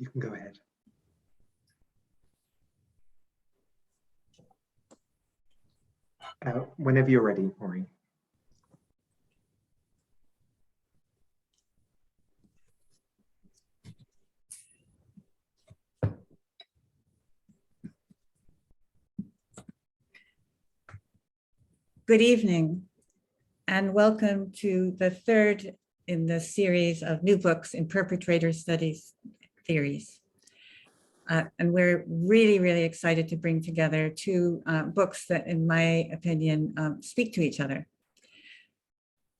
You can go ahead. Whenever you're ready, Maureen. Good evening, and welcome to the third in the series of new books in Perpetrator Studies Series. And we're really excited to bring together two books that, in my opinion, speak to each other.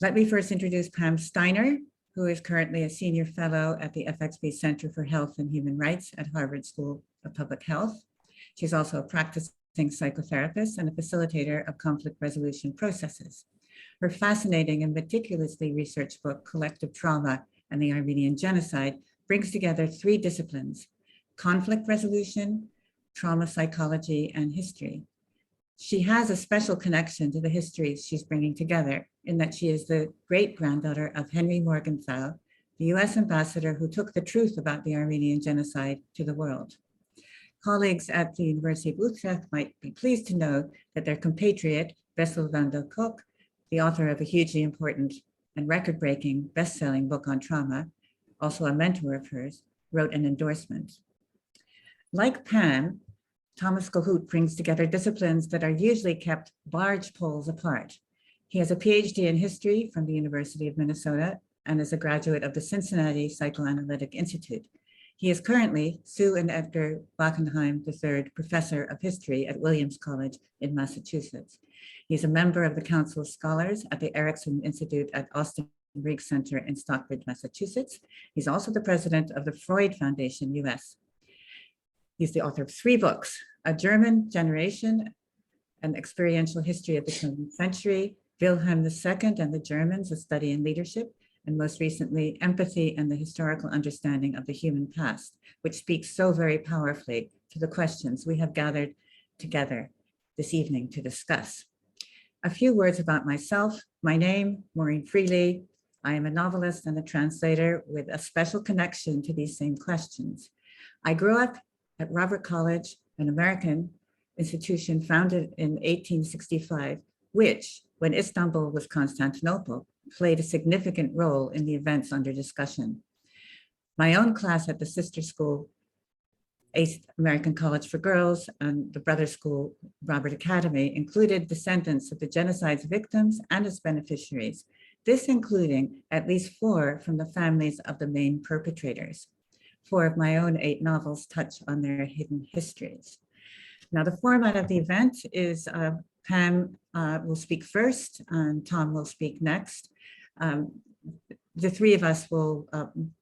Let me first introduce Pam Steiner, who is currently a senior fellow at the FXB Center for Health and Human Rights at Harvard School of Public Health. She's also a practicing psychotherapist and a facilitator of conflict resolution processes. Her fascinating and meticulously researched book, Collective Trauma and the Armenian Genocide, brings together three disciplines: conflict resolution, trauma psychology, and history. She has a special connection to the histories she's bringing together in that she is the great-granddaughter of Henry Morgenthau, the US ambassador who took the truth about the Armenian Genocide to the world. Colleagues at the University of Utrecht might be pleased to know that their compatriot, Bessel van der Kolk, the author of a hugely important and record-breaking best-selling book on trauma, also a mentor of hers, wrote an endorsement. Like Pam, Thomas Kohut brings together disciplines that are usually kept large poles apart. He has a PhD in history from the University of Minnesota and is a graduate of the Cincinnati Psychoanalytic Institute. He is currently Sue and Edgar Bachenheim III Professor of History at Williams College in Massachusetts. He's a member of the Council of Scholars at the Erickson Institute at Austin Riggs Center in Stockbridge, Massachusetts. He's also the president of the Freud Foundation, US. He's the author of three books: A German Generation, An Experiential History of the 20th Century, Wilhelm II and the Germans, A Study in Leadership, and most recently, Empathy and the Historical Understanding of the Human Past, which speaks so very powerfully to the questions we have gathered together this evening to discuss. A few words about myself. My name, Maureen Freely. I am a novelist and a translator with a special connection to these same questions. I grew up at Robert College, an American institution founded in 1865, which, when Istanbul was Constantinople, played a significant role in the events under discussion. My own class at the sister school, Eighth American College for Girls, and the brother school, Robert Academy, included descendants of the genocide's victims and its beneficiaries, this including at least 4 from the families of the main perpetrators. 4 of my own 8 novels touch on their hidden histories. Now, the format of the event is Pam will speak first and Tom will speak next. The three of us will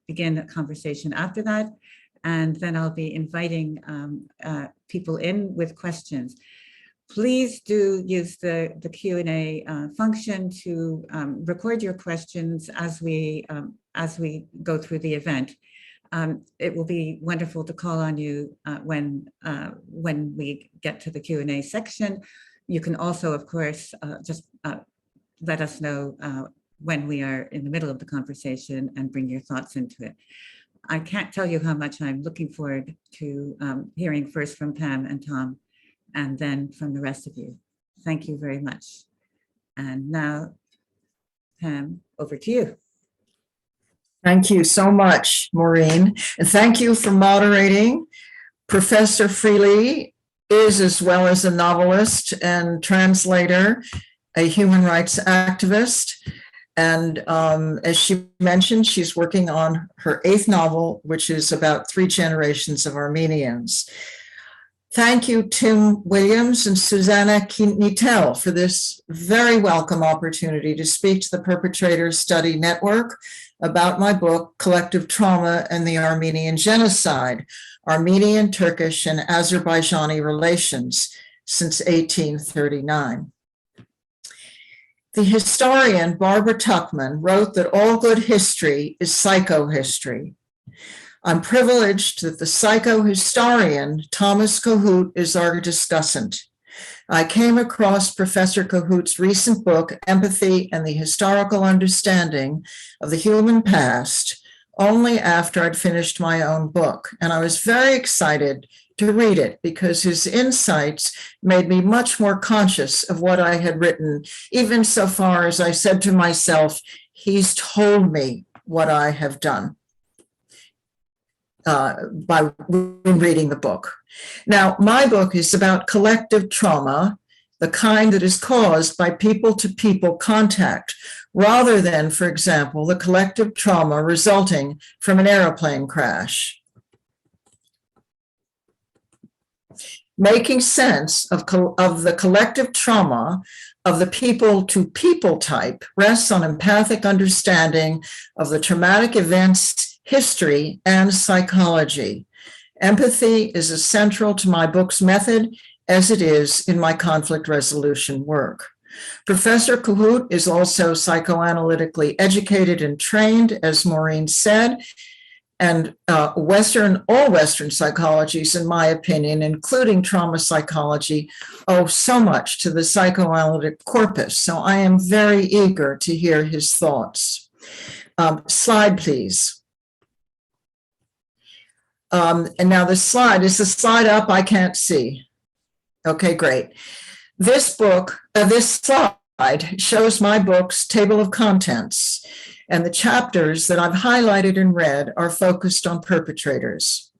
begin a conversation after that, and then I'll be inviting people in with questions. Please do use the Q&A function to record your questions as we go through the event. It will be wonderful to call on you when we get to the Q&A section. You can also, of course, just let us know when we are in the middle of the conversation and bring your thoughts into it. I can't tell you how much I'm looking forward to hearing first from Pam and Tom, and then from the rest of you. Thank you very much. And now, Pam, over to you. Thank you so much, Maureen. And thank you for moderating. Professor Freely is, as well as a novelist and translator, a human rights activist. And as she mentioned, she's working on her 8th novel, which is about 3 generations of Armenians. Thank you, Tim Williams and Susanna Nitel, for this very welcome opportunity to speak to the Perpetrator Study Network about my book, Collective Trauma and the Armenian Genocide, Armenian, Turkish, and Azerbaijani Relations since 1839. The historian Barbara Tuchman wrote that all good history is psychohistory. I'm privileged that the psychohistorian Thomas Kohut is our discussant. I came across Professor Kohut's recent book, Empathy and the Historical Understanding of the Human Past, only after I'd finished my own book. And I was very excited to read it because his insights made me much more conscious of what I had written, even so far as I said to myself, he's told me what I have done by reading the book. Now, my book is about collective trauma, the kind that is caused by people-to-people contact, rather than, for example, the collective trauma resulting from an airplane crash. Making sense of the collective trauma of the people-to-people type rests on empathic understanding of the traumatic events, history, and psychology. Empathy is as central to my book's method as it is in my conflict resolution work. Professor Kohut is also psychoanalytically educated and trained, as Maureen said, and all Western psychologies, in my opinion, including trauma psychology, owe so much to the psychoanalytic corpus. So I am very eager to hear his thoughts. Slide, please. And now the slide, is the slide up? I can't see. Okay, great. This slide shows my book's table of contents, and the chapters that I've highlighted in red are focused on perpetrators.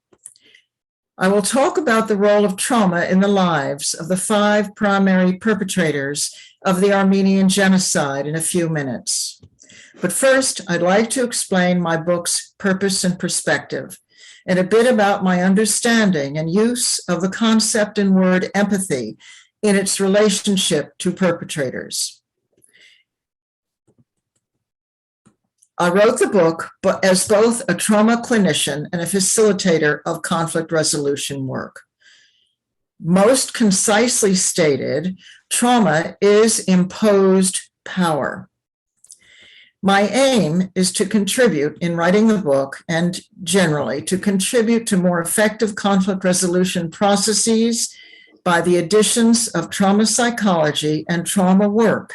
I will talk about the role of trauma in the lives of the 5 primary perpetrators of the Armenian Genocide in a few minutes. But first, I'd like to explain my book's purpose and perspective, and a bit about my understanding and use of the concept and word empathy in its relationship to perpetrators. I wrote the book as both a trauma clinician and a facilitator of conflict resolution work. Most concisely stated, trauma is imposed power. My aim is to contribute in writing the book and generally to contribute to more effective conflict resolution processes by the additions of trauma psychology and trauma work,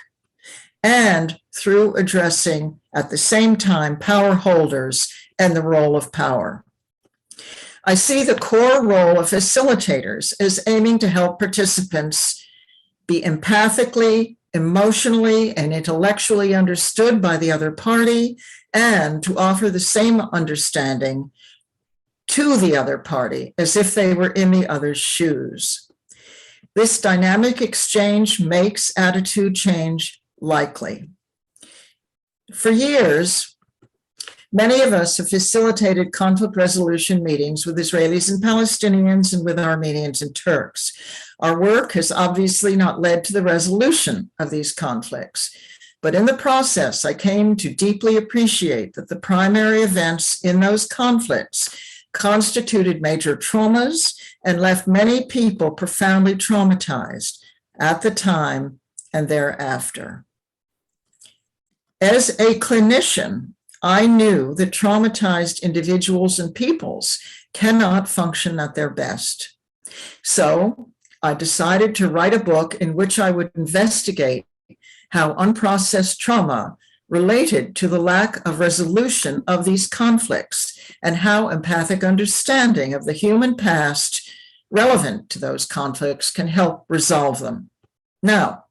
and through addressing at the same time power holders and the role of power. I see the core role of facilitators as aiming to help participants be empathically, emotionally, and intellectually understood by the other party, and to offer the same understanding to the other party as if they were in the other's shoes. This dynamic exchange makes attitude change likely. For years, many of us have facilitated conflict resolution meetings with Israelis and Palestinians and with Armenians and Turks. Our work has obviously not led to the resolution of these conflicts, but in the process, I came to deeply appreciate that the primary events in those conflicts constituted major traumas and left many people profoundly traumatized at the time and thereafter. As a clinician, I knew that traumatized individuals and peoples cannot function at their best. So I decided to write a book in which I would investigate how unprocessed trauma related to the lack of resolution of these conflicts and how empathic understanding of the human past relevant to those conflicts can help resolve them. Now,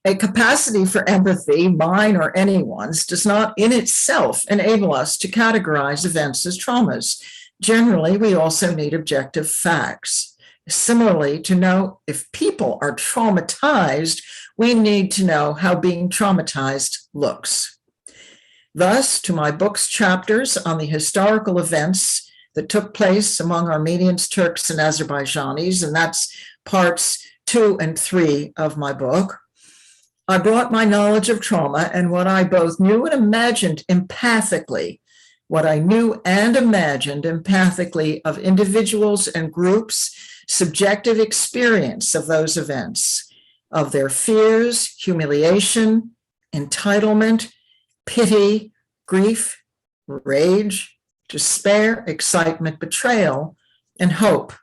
a capacity for empathy, mine or anyone's, does not in itself enable us to categorize events as traumas. Generally, we also need objective facts. Similarly, to know if people are traumatized, we need to know how being traumatized looks. Thus, to my book's chapters on the historical events that took place among Armenians, Turks, and Azerbaijanis, and that's parts 2 and 3 of my book, I brought my knowledge of trauma and what I both knew and imagined empathically, what I knew and imagined empathically of individuals and groups' subjective experience of those events, of their fears, humiliation, entitlement, pity, grief, rage, despair, excitement, betrayal, and hope.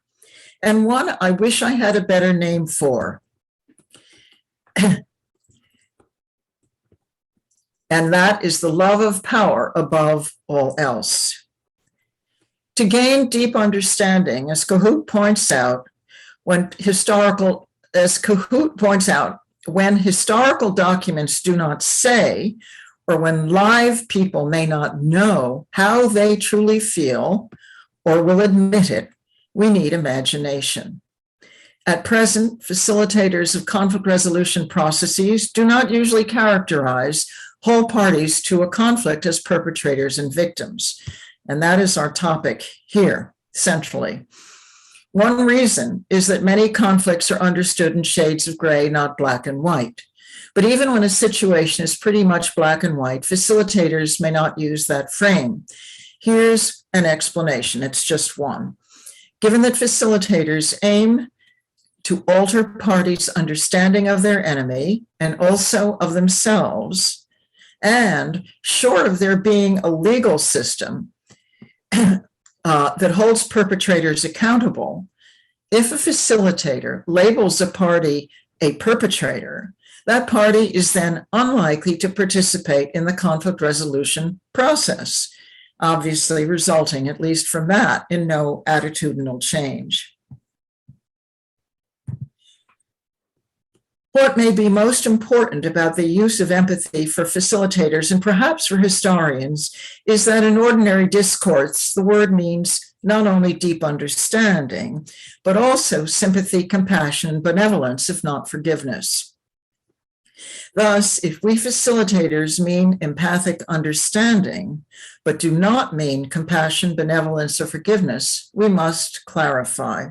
And one I wish I had a better name for. and that is the love of power above all else. To gain deep understanding, as Kohut points out, when historical documents do not say, or when live people may not know how they truly feel or will admit it, we need imagination. At present, facilitators of conflict resolution processes do not usually characterize whole parties to a conflict as perpetrators and victims. And that is our topic here, centrally. One reason is that many conflicts are understood in shades of gray, not black and white. But even when a situation is pretty much black and white, facilitators may not use that frame. Here's an explanation. It's just one. Given that facilitators aim to alter parties' understanding of their enemy and also of themselves, and short of there being a legal system that holds perpetrators accountable, if a facilitator labels a party a perpetrator, that party is then unlikely to participate in the conflict resolution process, obviously resulting, at least from that, in no attitudinal change. What may be most important about the use of empathy for facilitators and perhaps for historians is that in ordinary discourse, the word means not only deep understanding, but also sympathy, compassion, benevolence, if not forgiveness. Thus, if we facilitators mean empathic understanding, but do not mean compassion, benevolence, or forgiveness, we must clarify.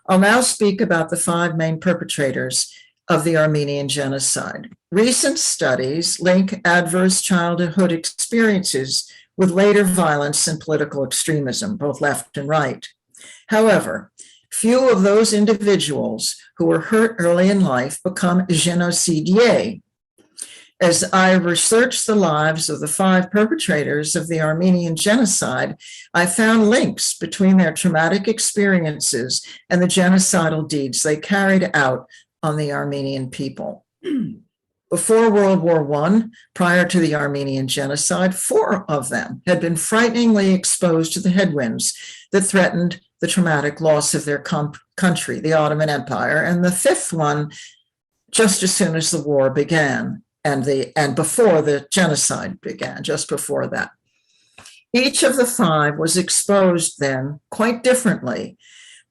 I'll now speak about the 5 main perpetrators of the Armenian Genocide. Recent studies link adverse childhood experiences with later violence and political extremism, both left and right. However, few of those individuals who were hurt early in life become génocidiers. As I researched the lives of the 5 perpetrators of the Armenian Genocide, I found links between their traumatic experiences and the genocidal deeds they carried out on the Armenian people. Before World War I, prior to the Armenian Genocide, 4 of them had been frighteningly exposed to the headwinds that threatened the traumatic loss of their country, the Ottoman Empire, and the 5th one just as soon as the war began. And before the genocide began, just before that. Each of the 5 was exposed then quite differently,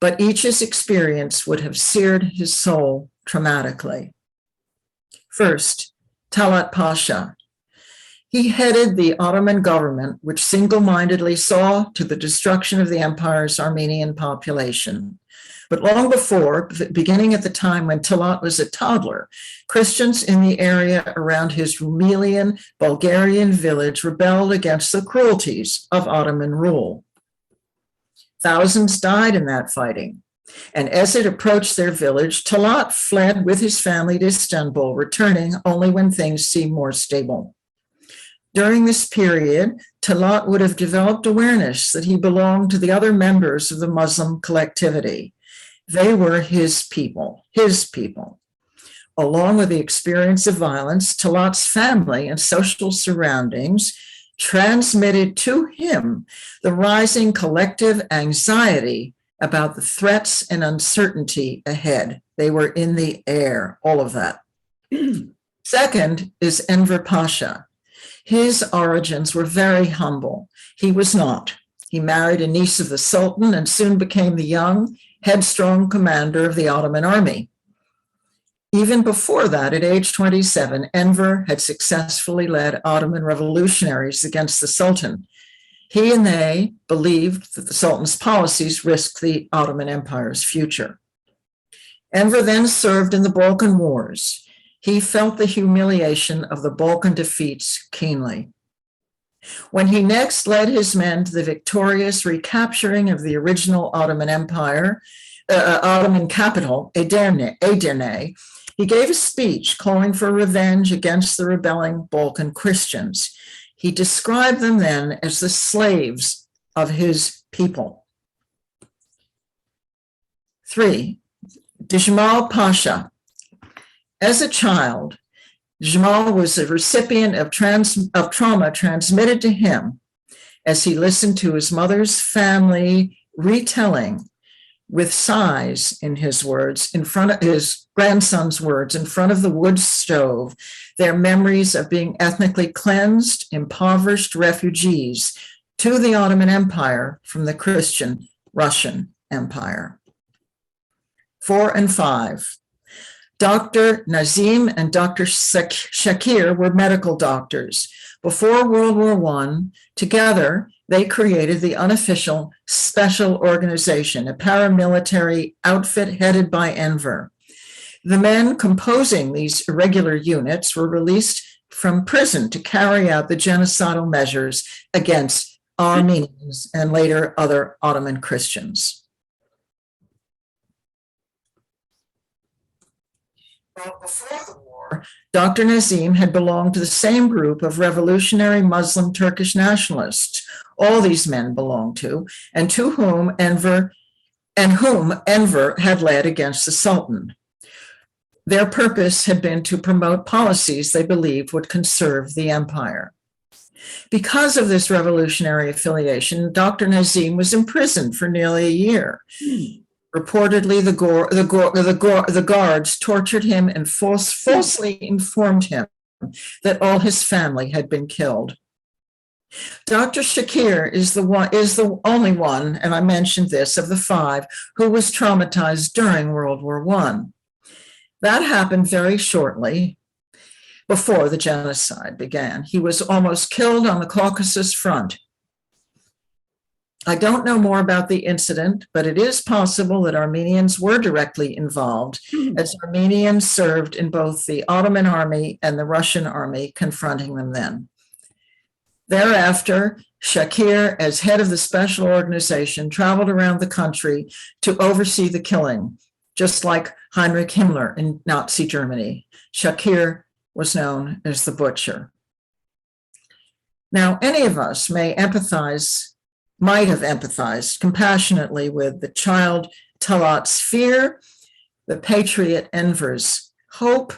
but each's experience would have seared his soul traumatically. First, Talat Pasha. He headed the Ottoman government, which single-mindedly saw to the destruction of the empire's Armenian population. But long before, beginning at the time when Talat was a toddler, Christians in the area around his Rumelian Bulgarian village rebelled against the cruelties of Ottoman rule. Thousands died in that fighting. And as it approached their village, Talat fled with his family to Istanbul, returning only when things seemed more stable. During this period, Talat would have developed awareness that he belonged to the other members of the Muslim collectivity. They were his people. Along with the experience of violence, Talat's family and social surroundings transmitted to him the rising collective anxiety about the threats and uncertainty ahead. They were in the air, all of that. Second is Enver Pasha. His origins were very humble. He was not. He married a niece of the Sultan and soon became the young, headstrong commander of the Ottoman army. Even before that, at age 27, Enver had successfully led Ottoman revolutionaries against the Sultan. He and they believed that the Sultan's policies risked the Ottoman Empire's future. Enver then served in the Balkan Wars. He felt the humiliation of the Balkan defeats keenly. When he next led his men to the victorious recapturing of the original Ottoman Empire, Ottoman capital, Edirne, he gave a speech calling for revenge against the rebelling Balkan Christians. He described them then as the slaves of his people. 3, Djmal Pasha. As a child, Jamal was a recipient of trauma transmitted to him as he listened to his mother's family retelling with sighs, in his words, in front of his grandson's words, in front of the wood stove, their memories of being ethnically cleansed, impoverished refugees to the Ottoman Empire from the Christian Russian Empire. 4 and 5. Dr. Nazim and Dr. Shakir were medical doctors. Before World War I, together, they created the unofficial special organization, a paramilitary outfit headed by Enver. The men composing these irregular units were released from prison to carry out the genocidal measures against Armenians and later other Ottoman Christians. Well, before the war, Dr. Nazim had belonged to the same group of revolutionary Muslim Turkish nationalists all these men belonged to, and to whom Enver had led against the Sultan. Their purpose had been to promote policies they believed would conserve the empire. Because of this revolutionary affiliation, Dr. Nazim was imprisoned for nearly a year. Reportedly, the guards tortured him and falsely informed him that all his family had been killed. Dr. Shakir is the only one, and I mentioned this, of the 5 who was traumatized during World War I. That happened very shortly before the genocide began. He was almost killed on the Caucasus front. I don't know more about the incident, but it is possible that Armenians were directly involved, as Armenians served in both the Ottoman army and the Russian army confronting them then. Thereafter, Shakir, as head of the special organization, traveled around the country to oversee the killing, just like Heinrich Himmler in Nazi Germany. Shakir was known as the Butcher. Now, any of us might have empathized compassionately with the child Talat's fear, the patriot Enver's hope,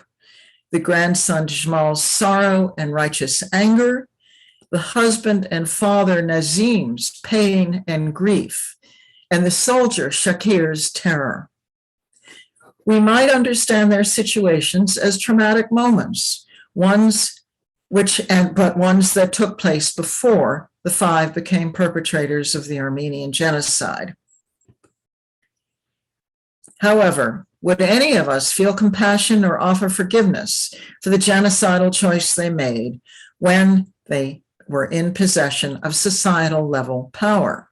the grandson Jamal's sorrow and righteous anger, the husband and father Nazim's pain and grief, and the soldier Shakir's terror. We might understand their situations as traumatic moments, but ones that took place before the 5 became perpetrators of the Armenian Genocide. However, would any of us feel compassion or offer forgiveness for the genocidal choice they made when they were in possession of societal level power?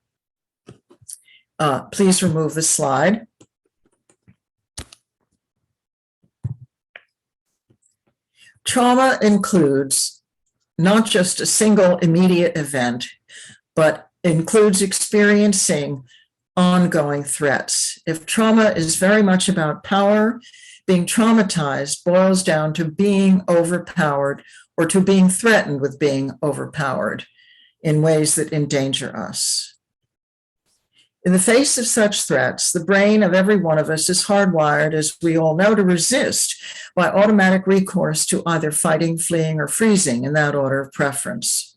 Please remove the slide. Trauma includes not just a single immediate event, but includes experiencing ongoing threats. If trauma is very much about power, being traumatized boils down to being overpowered or to being threatened with being overpowered in ways that endanger us. In the face of such threats, the brain of every one of us is hardwired, as we all know, to resist by automatic recourse to either fighting, fleeing, or freezing in that order of preference.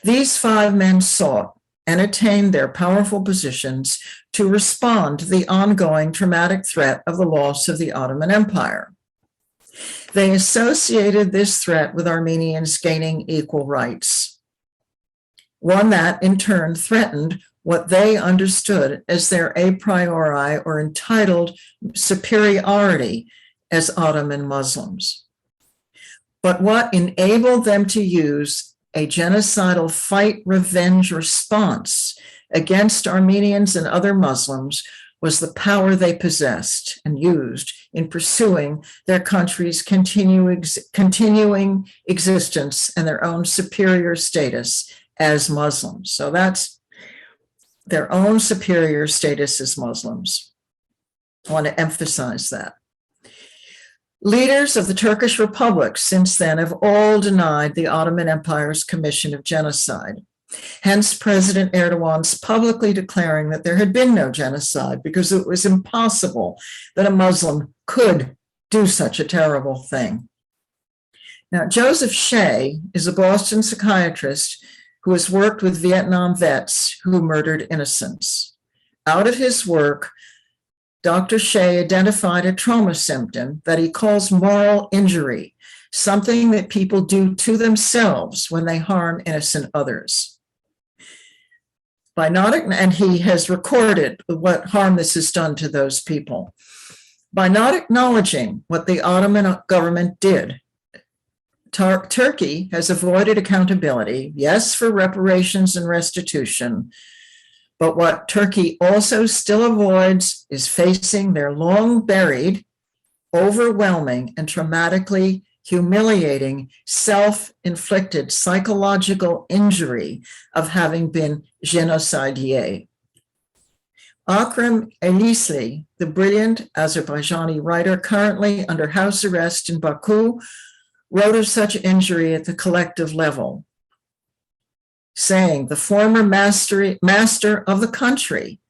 These 5 men sought and attained their powerful positions to respond to the ongoing traumatic threat of the loss of the Ottoman Empire. They associated this threat with Armenians gaining equal rights, one that in turn threatened what they understood as their a priori or entitled superiority as Ottoman Muslims. But what enabled them to use a genocidal fight revenge response against Armenians and other Muslims was the power they possessed and used in pursuing their country's continuing existence and their own superior status as Muslims. So that's their own superior status as Muslims. I want to emphasize that. Leaders of the Turkish Republic since then have all denied the Ottoman Empire's commission of genocide. Hence, President Erdogan's publicly declaring that there had been no genocide because it was impossible that a Muslim could do such a terrible thing. Now, Joseph Shea is a Boston psychiatrist who has worked with Vietnam vets who murdered innocents. Out of his work, Dr. Shea identified a trauma symptom that he calls moral injury, something that people do to themselves when they harm innocent others. And he has recorded what harm this has done to those people. By not acknowledging what the Ottoman government did, Turkey has avoided accountability, yes, for reparations and restitution, but what Turkey also still avoids is facing their long buried, overwhelming, and traumatically humiliating self-inflicted psychological injury of having been génocidier. Akram Elisli, the brilliant Azerbaijani writer currently under house arrest in Baku, wrote of such injury at the collective level, saying the former master of the country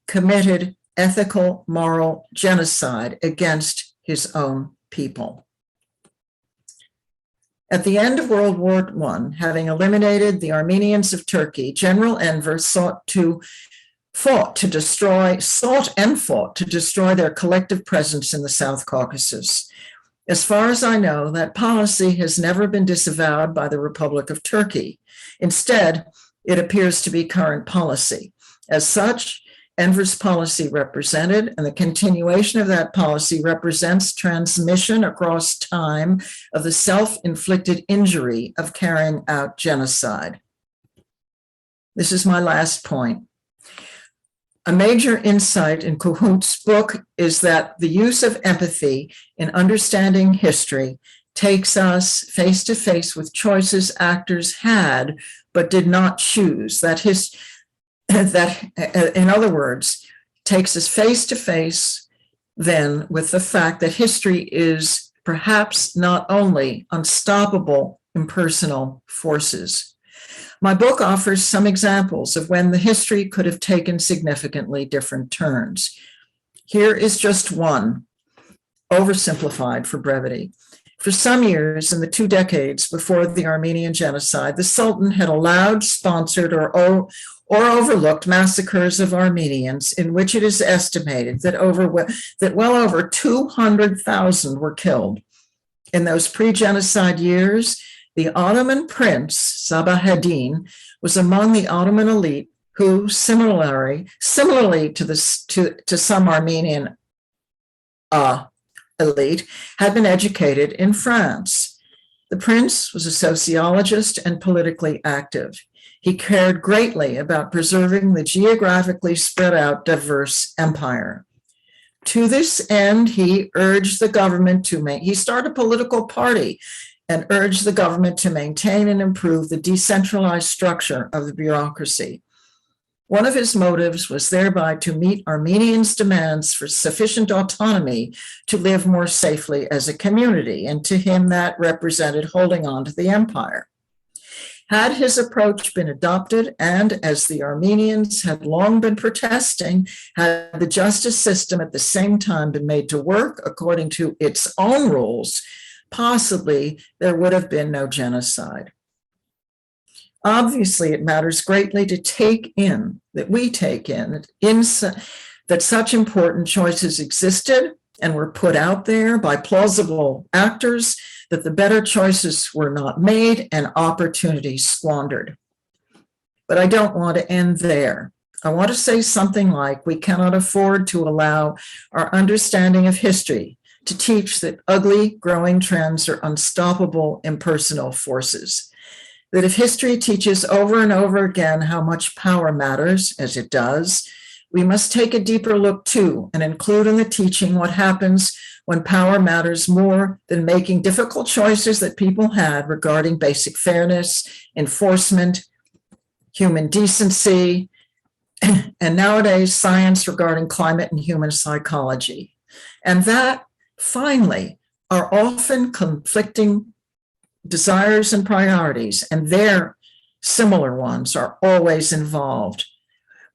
committed ethical, moral genocide against his own people. At the end of World War I, having eliminated the Armenians of Turkey, General Enver sought to destroy their collective presence in the South Caucasus. As far as I know, that policy has never been disavowed by the Republic of Turkey. Instead, it appears to be current policy. As such, Enver's policy represented, and the continuation of that policy represents transmission across time of the self-inflicted injury of carrying out genocide. This is my last point. A major insight in Kohut's book is that the use of empathy in understanding history takes us face to face with choices actors had but did not choose. That, in other words, takes us face to face then with the fact that history is perhaps not only unstoppable impersonal forces. My book offers some examples of when the history could have taken significantly different turns. Here is just one, oversimplified for brevity. For some years, in the 2 decades before the Armenian Genocide, the Sultan had allowed, sponsored, or overlooked massacres of Armenians, in which it is estimated that well over 200,000 were killed. In those pre-genocide years, the Ottoman prince, Sabahaddin, was among the Ottoman elite who, similarly to some Armenian elite, had been educated in France. The prince was a sociologist and politically active. He cared greatly about preserving the geographically spread out diverse empire. To this end, he urged the government he started a political party and urged the government to maintain and improve the decentralized structure of the bureaucracy. One of his motives was thereby to meet Armenians' demands for sufficient autonomy to live more safely as a community, and to him that represented holding on to the empire. Had his approach been adopted, and as the Armenians had long been protesting, had the justice system at the same time been made to work according to its own rules, possibly there would have been no genocide. Obviously, it matters greatly to that such important choices existed and were put out there by plausible actors, that the better choices were not made and opportunities squandered. But I don't want to end there. I want to say something like, we cannot afford to allow our understanding of history to teach that ugly, growing trends are unstoppable impersonal forces. That if history teaches over and over again how much power matters, as it does, we must take a deeper look too and include in the teaching what happens when power matters more than making difficult choices that people had regarding basic fairness, enforcement, human decency, and nowadays science regarding climate and human psychology. And that, finally, are often conflicting desires and priorities, and their similar ones are always involved.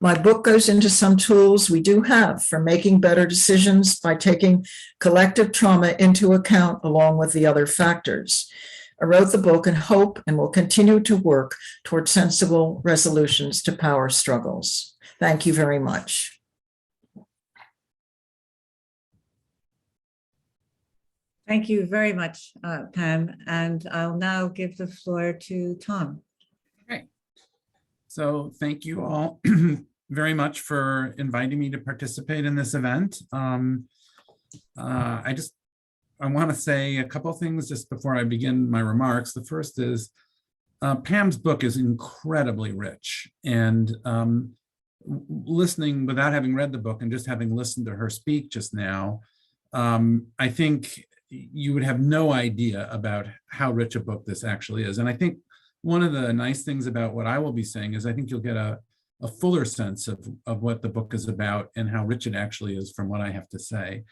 My book goes into some tools we do have for making better decisions by taking collective trauma into account along with the other factors. I wrote the book in hope and will continue to work toward sensible resolutions to power struggles. Thank you very much. Thank you very much, Pam. And I'll now give the floor to Tom. Okay. So thank you all very much for inviting me to participate in this event. I want to say a couple of things just before I begin my remarks. The first is Pam's book is incredibly rich, and listening without having read the book and just having listened to her speak just now, I think you would have no idea about how rich a book this actually is. And I think one of the nice things about what I will be saying is I think you'll get a fuller sense of what the book is about and how rich it actually is from what I have to say.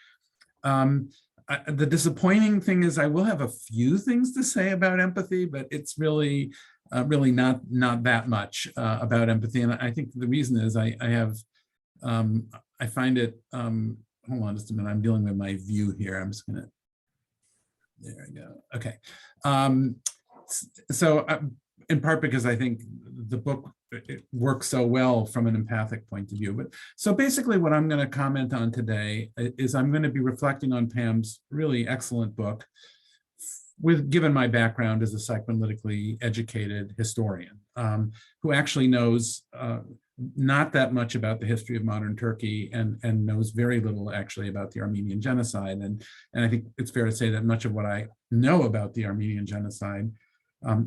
The disappointing thing is I will have a few things to say about empathy, but it's really not that much about empathy. And I think the reason is I find it, hold on just a minute, I'm dealing with my view here. I'm just gonna, there we go, okay. So in part because I think the book, it works so well from an empathic point of view. But so basically what I'm going to comment on today is I'm going to be reflecting on Pam's really excellent book given my background as a psychoanalytically educated historian who actually knows not that much about the history of modern Turkey and knows very little actually about the Armenian Genocide. And I think it's fair to say that much of what I know about the Armenian Genocide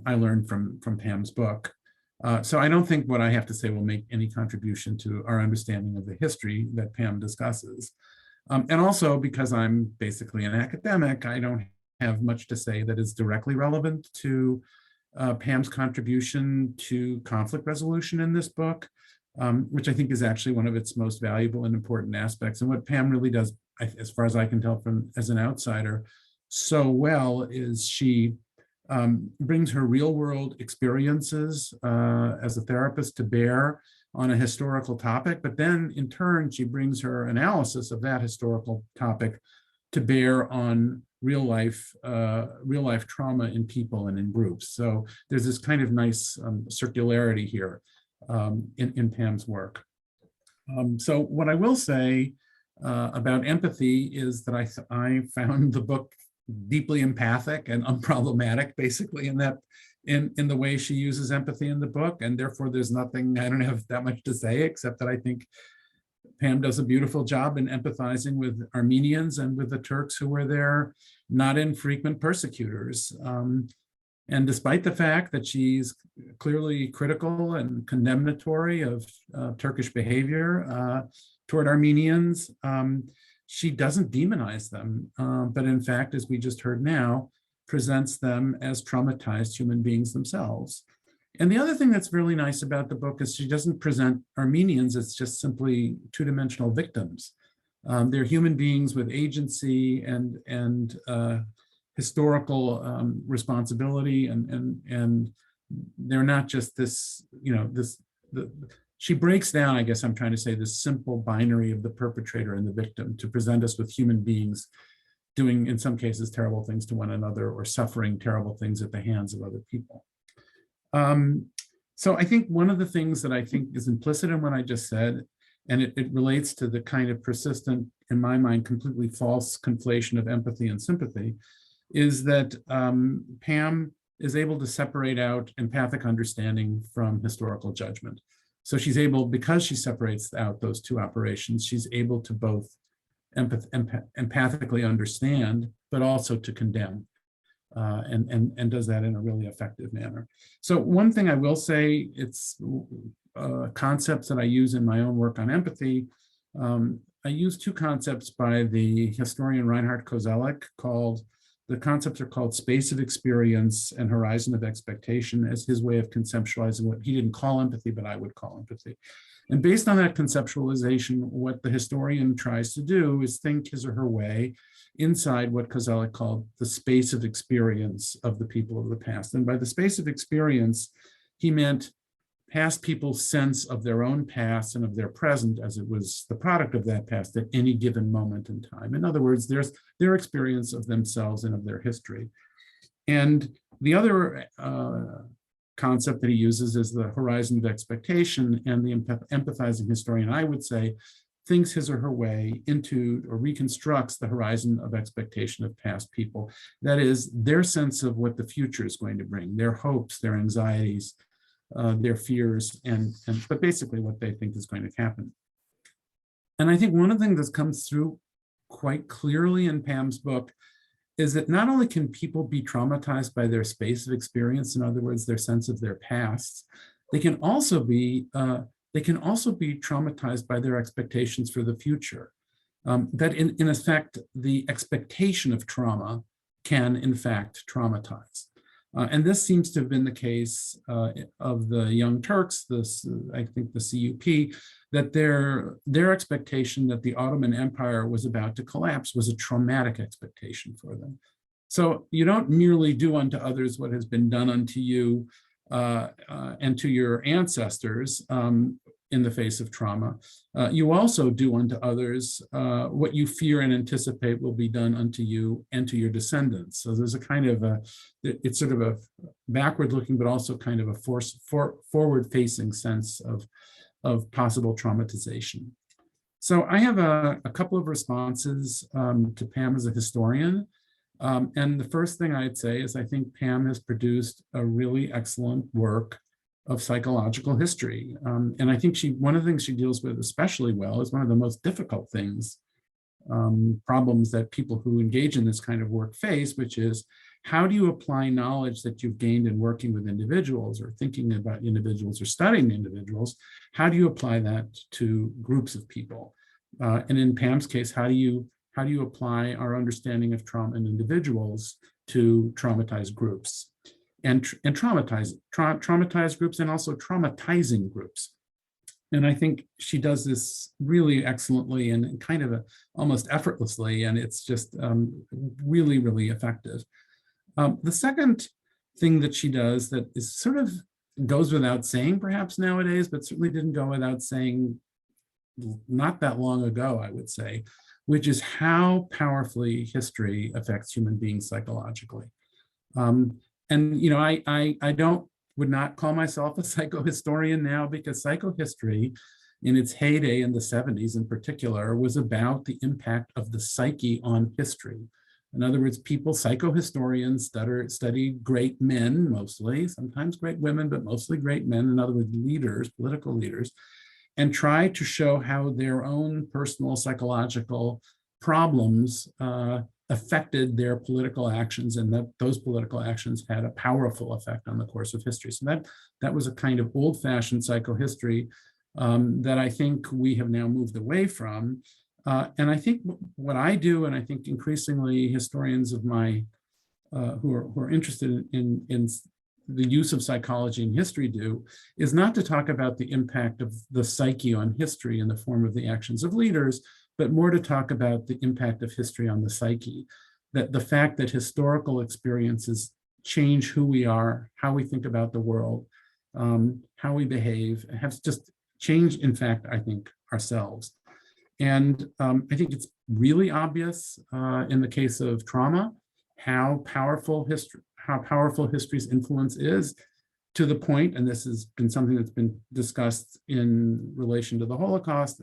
I learned from Pam's book. So I don't think what I have to say will make any contribution to our understanding of the history that Pam discusses. And also because I'm basically an academic, I don't have much to say that is directly relevant to Pam's contribution to conflict resolution in this book, which I think is actually one of its most valuable and important aspects. And what Pam really does, as far as I can tell from as an outsider, so well is she brings her real world experiences as a therapist to bear on a historical topic, but then in turn, she brings her analysis of that historical topic to bear on real life trauma in people and in groups. So there's this kind of nice circularity here in Pam's work. So what I will say about empathy is that I found the book deeply empathic and unproblematic, basically, in the way she uses empathy in the book, and therefore there's nothing, I don't have that much to say except that I think Pam does a beautiful job in empathizing with Armenians and with the Turks who were their not infrequent persecutors. And despite the fact that she's clearly critical and condemnatory of Turkish behavior toward Armenians, she doesn't demonize them, but in fact, as we just heard now, presents them as traumatized human beings themselves. And the other thing that's really nice about the book is she doesn't present Armenians as just simply two-dimensional victims. They're human beings with agency and historical responsibility, and they're not just this, she breaks down, I guess I'm trying to say, this simple binary of the perpetrator and the victim to present us with human beings doing, in some cases, terrible things to one another or suffering terrible things at the hands of other people. So I think one of the things that I think is implicit in what I just said, and it relates to the kind of persistent, in my mind, completely false conflation of empathy and sympathy, is that Pam is able to separate out empathic understanding from historical judgment. So she's able, because she separates out those two operations, she's able to both empathically understand, but also to condemn, and does that in a really effective manner. So one thing I will say, it's concepts that I use in my own work on empathy. I use two concepts by the historian Reinhard Koselleck the concepts are called space of experience and horizon of expectation, as his way of conceptualizing what he didn't call empathy, but I would call empathy. And based on that conceptualization, what the historian tries to do is think his or her way inside what Koselleck called the space of experience of the people of the past. And by the space of experience, he meant past people's sense of their own past and of their present as it was the product of that past at any given moment in time. In other words, there's their experience of themselves and of their history. And The other concept that he uses is the horizon of expectation, and the empathizing historian, I would say, thinks his or her way into or reconstructs the horizon of expectation of past people. That is, their sense of what the future is going to bring, their hopes, their anxieties, their fears, but basically what they think is going to happen. And I think one of the things that comes through quite clearly in Pam's book is that not only can people be traumatized by their space of experience, in other words, their sense of their past, they can also be traumatized by their expectations for the future. That in effect, the expectation of trauma can in fact traumatize. And this seems to have been the case of the Young Turks, I think the CUP, that their expectation that the Ottoman Empire was about to collapse was a traumatic expectation for them. So you don't merely do unto others what has been done unto you and to your ancestors in the face of trauma. You also do unto others what you fear and anticipate will be done unto you and to your descendants. So there's a kind of it's sort of a backward-looking, but also kind of a forward-facing sense of possible traumatization. So I have a couple of responses to Pam as a historian. And the first thing I'd say is I think Pam has produced a really excellent work of psychological history. And I think one of the things she deals with especially well is one of the most difficult things, problems that people who engage in this kind of work face, which is how do you apply knowledge that you've gained in working with individuals or thinking about individuals or studying individuals? How do you apply that to groups of people? And in Pam's case, how do you apply our understanding of trauma in individuals to traumatized groups and traumatized groups and also traumatizing groups? And I think she does this really excellently and kind of almost effortlessly, and it's just really, really effective. The second thing that she does that is sort of goes without saying perhaps nowadays, but certainly didn't go without saying not that long ago, I would say, which is how powerfully history affects human beings psychologically. And I would not call myself a psychohistorian now, because psychohistory in its heyday in the 70s in particular was about the impact of the psyche on history. In other words, psychohistorians study great men mostly, sometimes great women, but mostly great men, in other words, leaders, political leaders, and try to show how their own personal psychological problems affected their political actions, and that those political actions had a powerful effect on the course of history. So that was a kind of old-fashioned psychohistory that I think we have now moved away from. And I think what I do, and I think increasingly historians of my who are interested in the use of psychology in history do, is not to talk about the impact of the psyche on history in the form of the actions of leaders, but more to talk about the impact of history on the psyche. That the fact that historical experiences change who we are, how we think about the world, how we behave, have just changed, in fact, I think, ourselves. And I think it's really obvious in the case of trauma, how powerful history's influence is, to the point, and this has been something that's been discussed in relation to the Holocaust,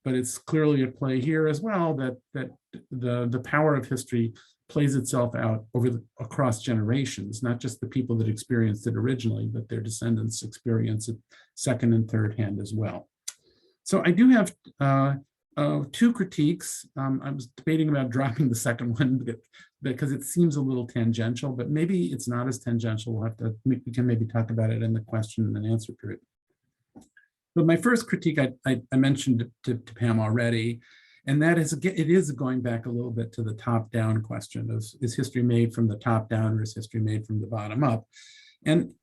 but it's clearly at play here as well, that the power of history plays itself out across generations, not just the people that experienced it originally, but their descendants experience it second and third hand as well. So I do have two critiques. I was debating about dropping the second one because it seems a little tangential, but maybe it's not as tangential. We can maybe talk about it in the question and answer period. But my first critique, I mentioned to Pam already, and that is, it is going back a little bit to the top-down question of, is history made from the top down or is history made from the bottom up? And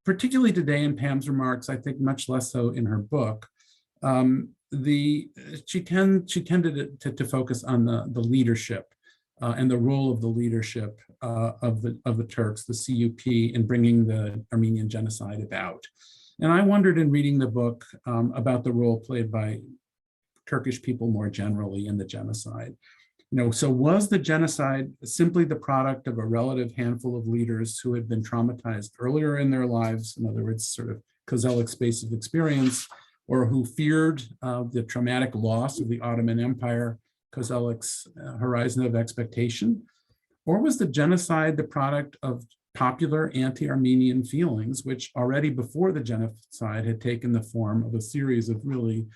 particularly today in Pam's remarks, I think much less so in her book, she tended to focus on the leadership and the role of the leadership of the Turks, the CUP, in bringing the Armenian Genocide about. And I wondered in reading the book about the role played by Turkish people more generally in the genocide. So was the genocide simply the product of a relative handful of leaders who had been traumatized earlier in their lives, in other words, sort of Kozelek space of experience, or who feared the traumatic loss of the Ottoman Empire, Kozelek's horizon of expectation? Or was the genocide the product of popular anti-Armenian feelings, which already before the genocide had taken the form of a series of really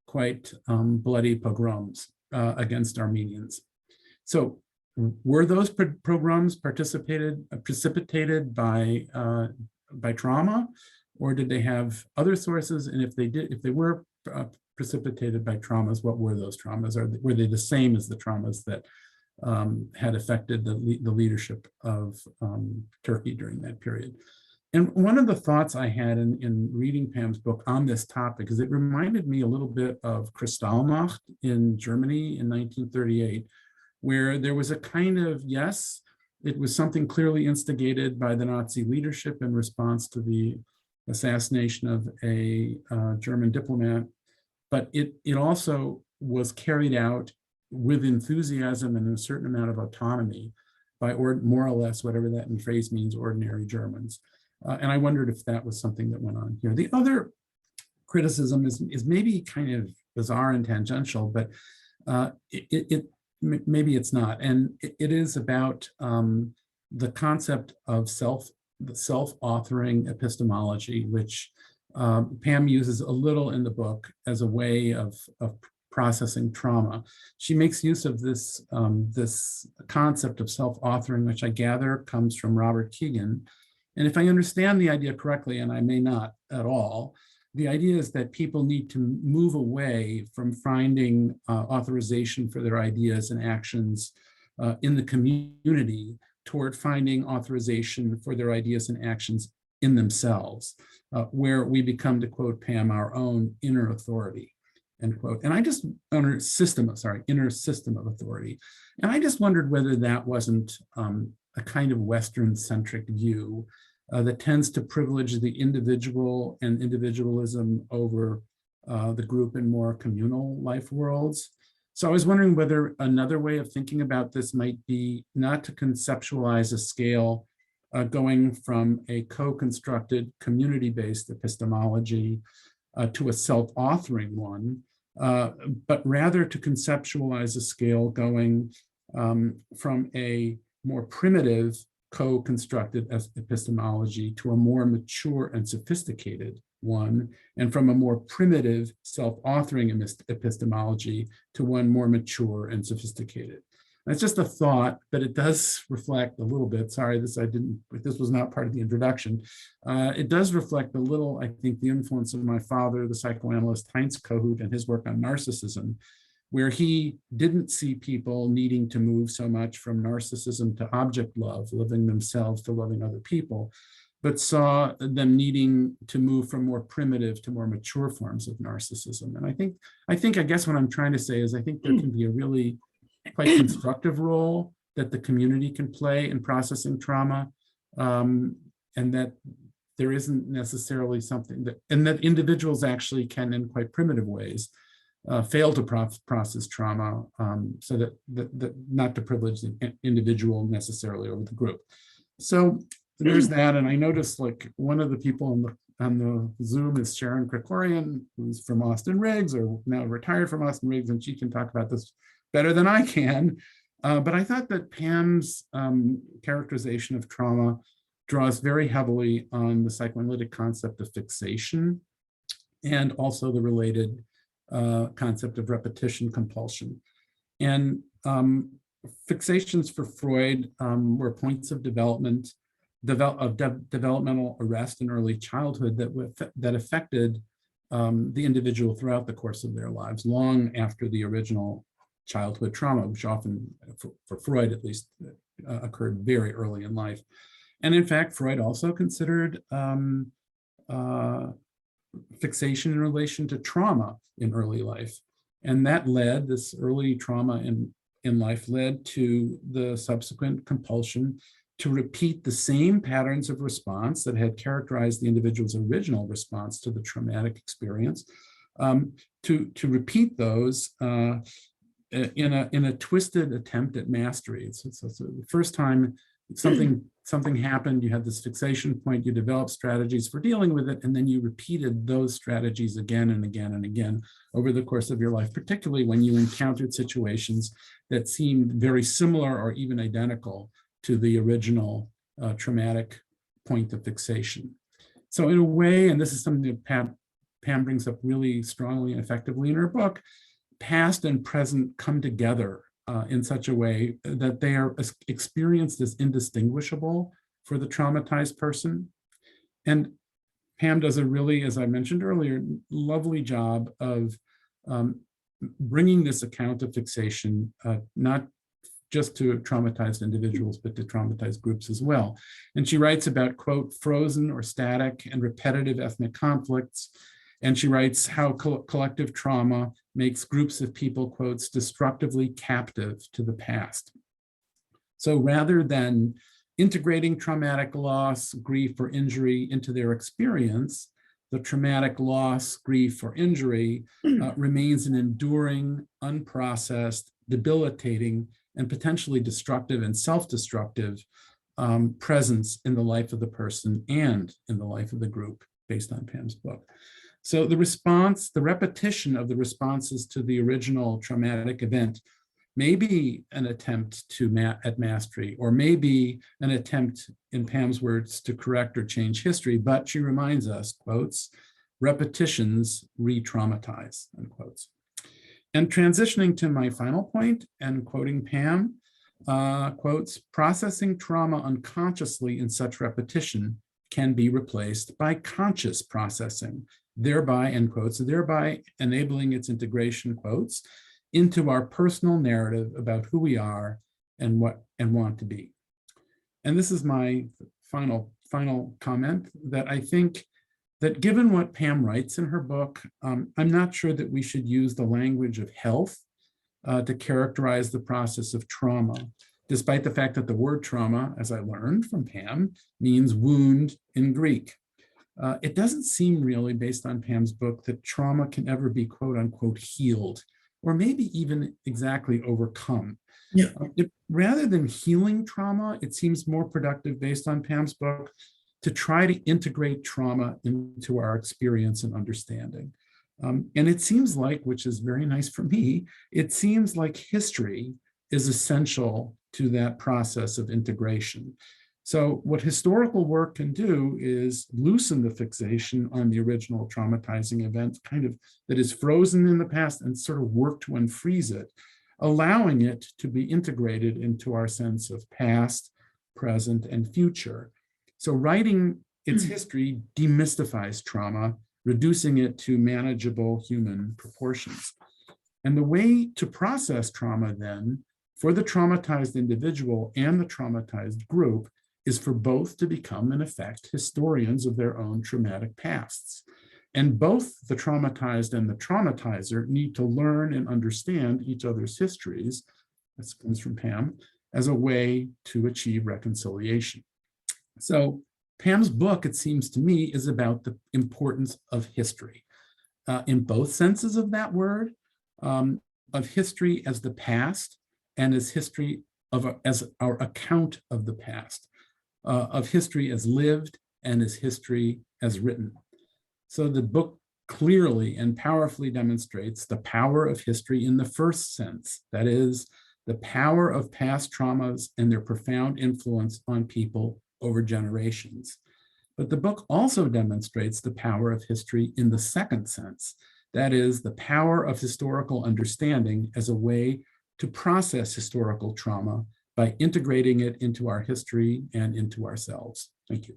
quite bloody pogroms against Armenians? So were those pogroms precipitated by trauma, or did they have other sources? And if they were precipitated by traumas, what were those traumas? Or were they the same as the traumas that had affected the leadership of Turkey during that period? And one of the thoughts I had in reading Pam's book on this topic is it reminded me a little bit of Kristallnacht in Germany in 1938, where there was a kind of, yes, it was something clearly instigated by the Nazi leadership in response to the assassination of a German diplomat, but it also was carried out with enthusiasm and a certain amount of autonomy by, more or less, whatever that in phrase means, ordinary Germans. And I wondered if that was something that went on here. The other criticism is maybe kind of bizarre and tangential, but maybe it's not. And it is about the concept of self-authoring epistemology, which Pam uses a little in the book as a way of processing trauma. She makes use of this concept of self-authoring, which I gather comes from Robert Keegan. And if I understand the idea correctly, and I may not at all, the idea is that people need to move away from finding authorization for their ideas and actions in the community toward finding authorization for their ideas and actions in themselves, where we become, to quote Pam, our own inner authority, end quote. And I just, inner system of authority. And I just wondered whether that wasn't a kind of Western-centric view that tends to privilege the individual and individualism over the group in more communal life worlds. So I was wondering whether another way of thinking about this might be not to conceptualize a scale going from a co-constructed community-based epistemology to a self-authoring one, but rather to conceptualize a scale going from a more primitive co-constructed epistemology to a more mature and sophisticated one, and from a more primitive self-authoring epistemology to one more mature and sophisticated. That's just a thought, but it does reflect a little bit. Sorry, this was not part of the introduction. It does reflect a little, I think, the influence of my father, the psychoanalyst Heinz Kohut, and his work on narcissism, where he didn't see people needing to move so much from narcissism to object love, loving themselves to loving other people, but saw them needing to move from more primitive to more mature forms of narcissism. And I guess what I'm trying to say is I think there can be a really quite constructive role that the community can play in processing trauma, and that there isn't necessarily something that, and that individuals actually can, in quite primitive ways, fail to process trauma, so that not to privilege the individual necessarily over the group. So there's that, and I noticed like one of the people on the Zoom is Sharon Krikorian, who's from Austin Riggs, or now retired from Austin Riggs, and she can talk about this better than I can. But I thought that Pam's characterization of trauma draws very heavily on the psychoanalytic concept of fixation, and also the related concept of repetition compulsion. And fixations for Freud were points of developmental arrest in early childhood that affected the individual throughout the course of their lives, long after the original childhood trauma, which often, for Freud at least, occurred very early in life. And in fact, Freud also considered fixation in relation to trauma in early life. And that led, this early trauma in life led to the subsequent compulsion to repeat the same patterns of response that had characterized the individual's original response to the traumatic experience, to repeat those in a twisted attempt at mastery. So the first time something happened, you had this fixation point, you developed strategies for dealing with it, and then you repeated those strategies again and again and again over the course of your life, particularly when you encountered situations that seemed very similar or even identical to the original traumatic point of fixation. So in a way, and this is something that Pam brings up really strongly and effectively in her book, past and present come together in such a way that they are experienced as indistinguishable for the traumatized person. And Pam does a really, as I mentioned earlier, lovely job of bringing this account of fixation, not just to traumatized individuals, but to traumatized groups as well. And she writes about, quote, frozen or static and repetitive ethnic conflicts. And she writes how collective trauma makes groups of people, quotes, destructively captive to the past. So rather than integrating traumatic loss, grief, or injury into their experience, the traumatic loss, grief, or injury remains an enduring, unprocessed, debilitating, and potentially destructive and self-destructive presence in the life of the person and in the life of the group, based on Pam's book. So the response, the repetition of the responses to the original traumatic event may be an attempt at mastery, or maybe an attempt, in Pam's words, to correct or change history, but she reminds us, quotes, repetitions re-traumatize, unquotes. And transitioning to my final point and quoting Pam, quotes, processing trauma unconsciously in such repetition can be replaced by conscious processing, thereby, end quotes, thereby enabling its integration, quotes, into our personal narrative about who we are and what and want to be. And this is my final comment, that I think that given what Pam writes in her book, I'm not sure that we should use the language of health to characterize the process of trauma, despite the fact that the word trauma, as I learned from Pam, means wound in Greek. It doesn't seem really, based on Pam's book, that trauma can ever be, quote unquote, healed, or maybe even exactly overcome. Yeah. Rather than healing trauma, it seems more productive, based on Pam's book, to try to integrate trauma into our experience and understanding. And it seems like, which is very nice for me, it seems like history is essential to that process of integration. So what historical work can do is loosen the fixation on the original traumatizing event, kind of that is frozen in the past, and sort of work to unfreeze it, allowing it to be integrated into our sense of past, present, and future. So writing its history demystifies trauma, reducing it to manageable human proportions. And the way to process trauma then, for the traumatized individual and the traumatized group, is for both to become, in effect, historians of their own traumatic pasts. And both the traumatized and the traumatizer need to learn and understand each other's histories, this comes from Pam, as a way to achieve reconciliation. So Pam's book, it seems to me, is about the importance of history, in both senses of that word, of history as the past and as history as our account of the past, of history as lived and as history as written. So the book clearly and powerfully demonstrates the power of history in the first sense, that is, the power of past traumas and their profound influence on people over generations. But the book also demonstrates the power of history in the second sense, that is, the power of historical understanding as a way to process historical trauma by integrating it into our history and into ourselves. Thank you.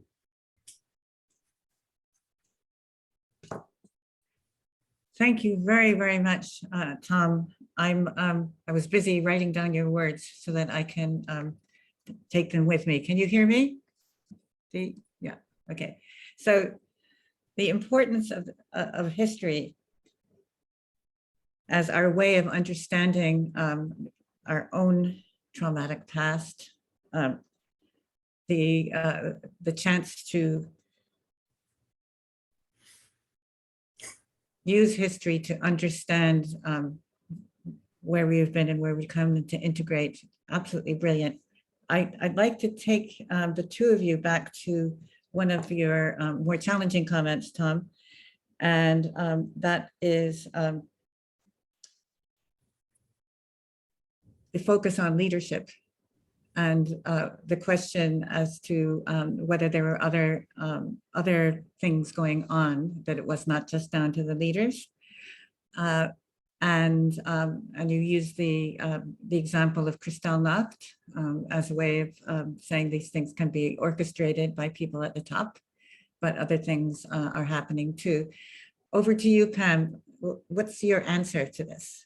Thank you very, very much, Tom. I was busy writing down your words so that I can take them with me. Can you hear me? Yeah, okay. So the importance of history as our way of understanding our own traumatic past, the chance to use history to understand where we've been and where we come to integrate. Absolutely brilliant. I'd like to take the two of you back to one of your more challenging comments, Tom, and that is the focus on leadership and the question as to whether there were other things going on, that it was not just down to the leaders. And you use the example of Kristallnacht as a way of saying these things can be orchestrated by people at the top, but other things are happening too. Over to you, Pam. What's your answer to this?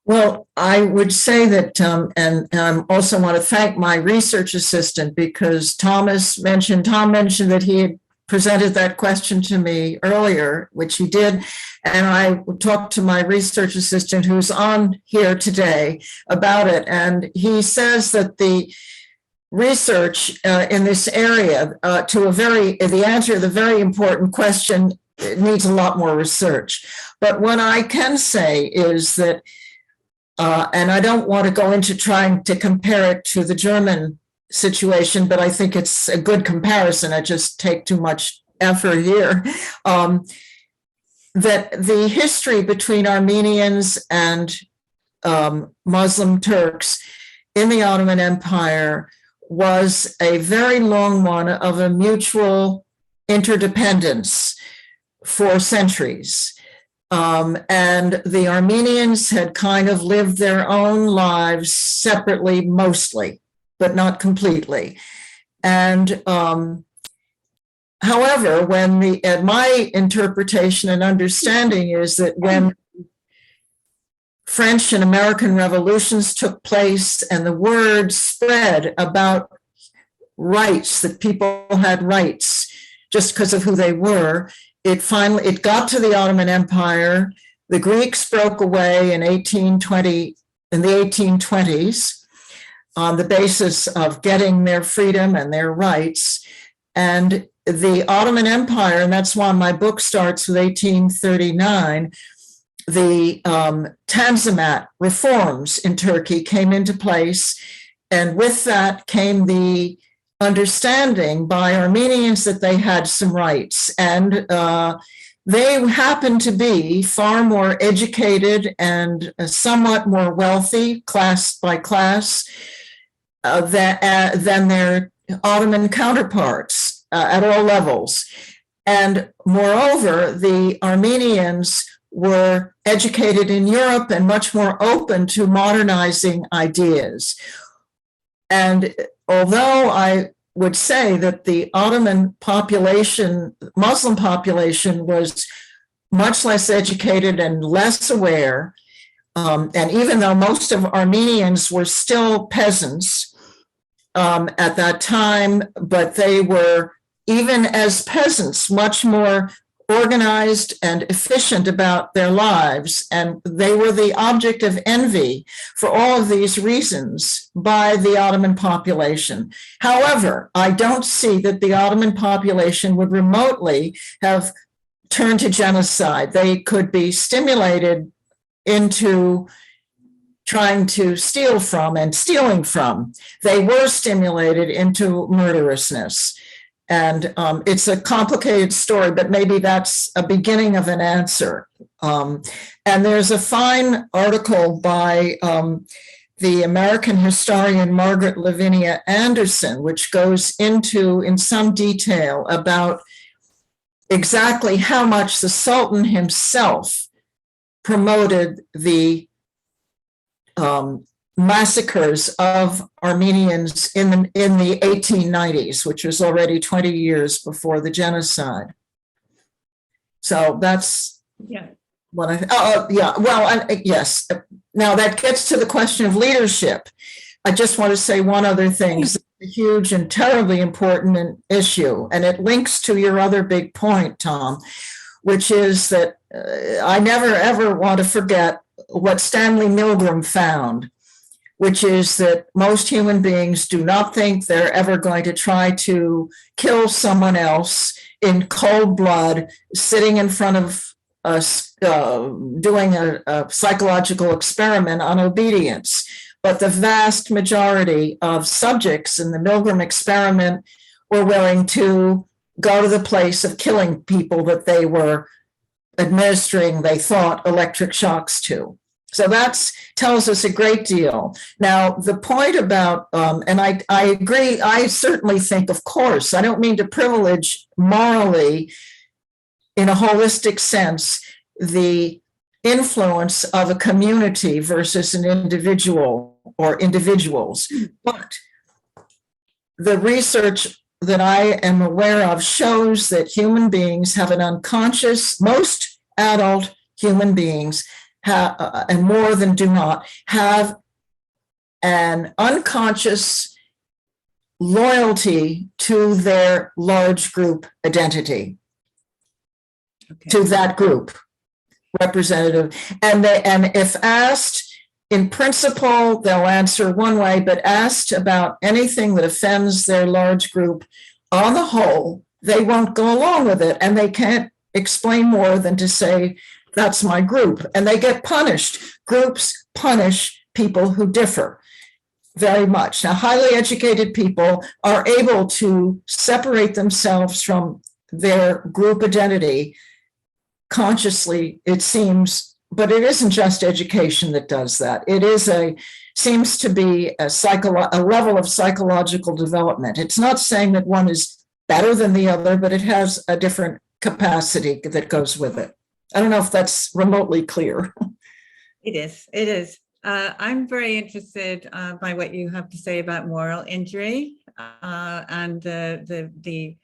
Well, I would say that, and I also want to thank my research assistant, because Tom mentioned that he had presented that question to me earlier, which he did. And I talked to my research assistant who's on here today about it. And he says that the research in this area the answer to the very important question, it needs a lot more research. But what I can say is that, and I don't want to go into trying to compare it to the German situation, but I think it's a good comparison. I just take too much effort here. That the history between Armenians and Muslim Turks in the Ottoman Empire was a very long one of a mutual interdependence for centuries. And the Armenians had kind of lived their own lives separately, mostly, but not completely. And however, my interpretation and understanding is that when French and American revolutions took place and the word spread about rights, that people had rights just because of who they were, it got to the Ottoman Empire. The Greeks broke away in the 1820s on the basis of getting their freedom and their rights. And the Ottoman Empire, and that's why my book starts with 1839, the Tanzimat reforms in Turkey came into place. And with that came the understanding by Armenians that they had some rights. And they happened to be far more educated and somewhat more wealthy, class by class, than their Ottoman counterparts at all levels. And moreover, the Armenians were educated in Europe and much more open to modernizing ideas. And although I would say that the Ottoman population, Muslim population, was much less educated and less aware, and even though most of Armenians were still peasants at that time, but they were, even as peasants, much more organized and efficient about their lives, and they were the object of envy for all of these reasons by the Ottoman population. However, I don't see that the Ottoman population would remotely have turned to genocide. They could be stimulated into trying to steal from and stealing from. They were stimulated into murderousness. And it's a complicated story, but maybe that's a beginning of an answer. And there's a fine article by the American historian Margaret Lavinia Anderson, which goes into in some detail about exactly how much the Sultan himself promoted the massacres of Armenians in the 1890s, which was already 20 years before the genocide. So that's what yes. Now that gets to the question of leadership. I just want to say one other thing. It's a huge and terribly important issue, and it links to your other big point, Tom, which is that I never ever want to forget what Stanley Milgram found, which is that most human beings do not think they're ever going to try to kill someone else in cold blood, sitting in front of doing a psychological experiment on obedience. But the vast majority of subjects in the Milgram experiment were willing to go to the place of killing people that they were administering, they thought, electric shocks to. So that tells us a great deal. Now, the point about, and I agree, I certainly think, of course, I don't mean to privilege morally in a holistic sense the influence of a community versus an individual or individuals. But the research that I am aware of shows that human beings have an unconscious, most adult human beings have, and more than do not, have an unconscious loyalty to their large group identity, to that group representative. And if asked, in principle, they'll answer one way, but asked about anything that offends their large group, on the whole, they won't go along with it. And they can't explain more than to say, that's my group. And they get punished. Groups punish people who differ very much. Now, highly educated people are able to separate themselves from their group identity consciously, it seems, but it isn't just education that does that. It is seems to be a level of psychological development. It's not saying that one is better than the other, but it has a different capacity that goes with it. I don't know if that's remotely clear. It is. It is. I'm very interested by what you have to say about moral injury and the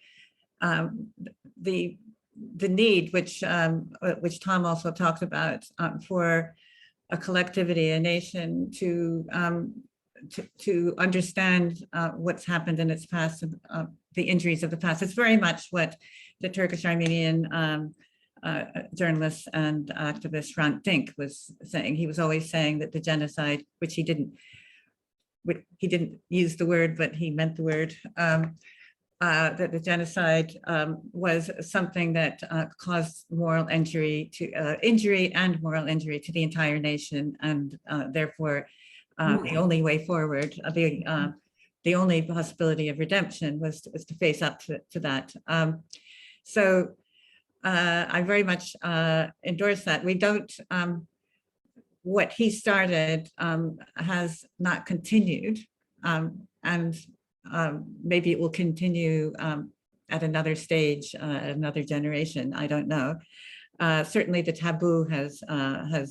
need, which Tom also talked about, for a collectivity, a nation to understand what's happened in its past, the injuries of the past. It's very much what the Turkish Armenian journalist and activist Hrant Dink was saying. He was always saying that the genocide, which he didn't use the word, but he meant the word, that the genocide was something that caused moral injury and moral injury to the entire nation, and therefore the only way forward, the only possibility of redemption was to face up to that. So I very much endorse that. We don't, what he started has not continued, and maybe it will continue at another stage, another generation, I don't know. Certainly the taboo has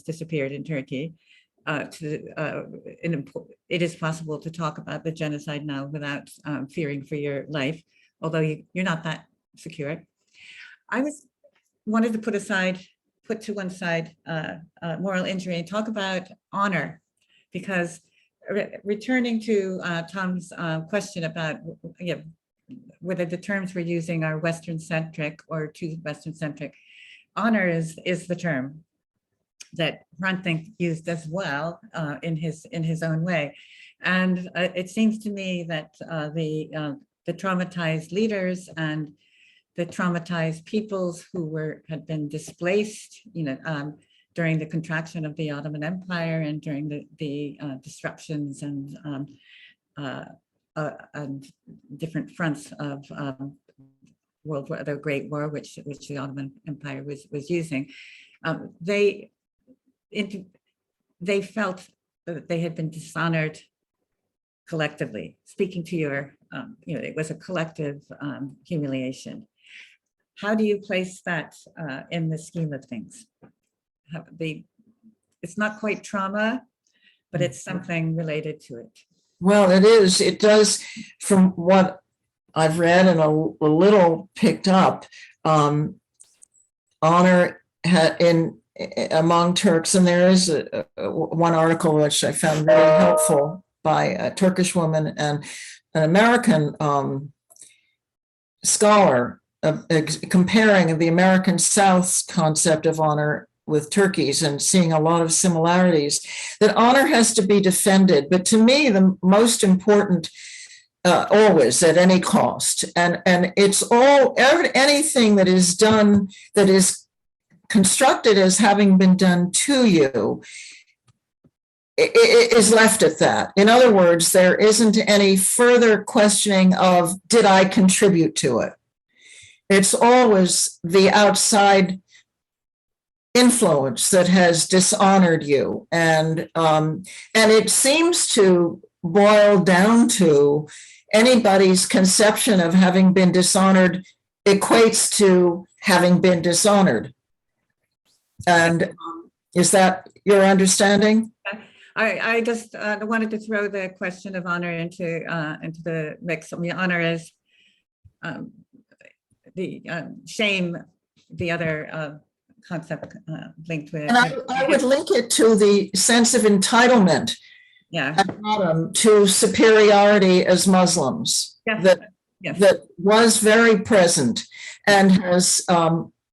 disappeared in Turkey. It is possible to talk about the genocide now without fearing for your life, although you're not that secure. I wanted to put to one side moral injury and talk about honor, because returning to Tom's question about whether the terms we're using are Western-centric or too Western-centric, honor is the term that Hrant Dink used as well in his own way. And it seems to me that the traumatized leaders and the traumatized peoples who had been displaced, during the contraction of the Ottoman Empire and during the disruptions and different fronts of World War, the Great War, which the Ottoman Empire was using, they felt that they had been dishonored collectively. Speaking to your, it was a collective humiliation. How do you place that in the scheme of things? It's not quite trauma, but it's something related to it. Well, it is. It does, from what I've read and a little picked up, honor among Turks, and there is one article which I found very helpful by a Turkish woman and an American scholar comparing the American South's concept of honor with Turkey's and seeing a lot of similarities, that honor has to be defended. But to me, the most important always at any cost. And it's anything that is done that is constructed as having been done to you is left at that. In other words, there isn't any further questioning of, did I contribute to it? It's always the outside influence that has dishonored you. And it seems to boil down to anybody's conception of having been dishonored equates to having been dishonored. And is that your understanding? I just wanted to throw the question of honor into the mix. I mean, honor is the shame, the other concept linked with. And I would link it to the sense of entitlement at bottom, to superiority as Muslims, that was very present and has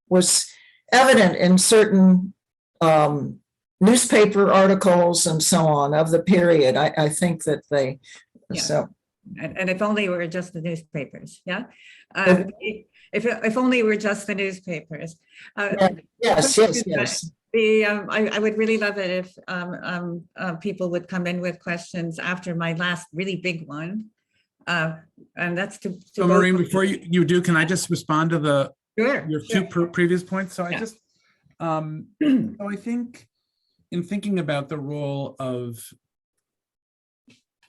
was evident in certain newspaper articles and so on of the period. I think that they, so. And if only it were just the newspapers, if only it were just the newspapers. Yes. I would really love it if people would come in with questions after my last really big one. And that's to so Maureen, before you do, can I just respond to your two previous points? So I just, so I think in thinking about the role of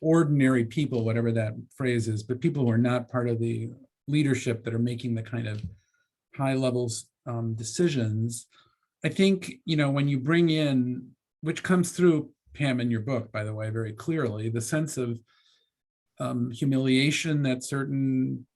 ordinary people, whatever that phrase is, but people who are not part of the leadership that are making the kind of high levels decisions, I think, when you bring in, which comes through, Pam, in your book, by the way, very clearly, the sense of humiliation that certain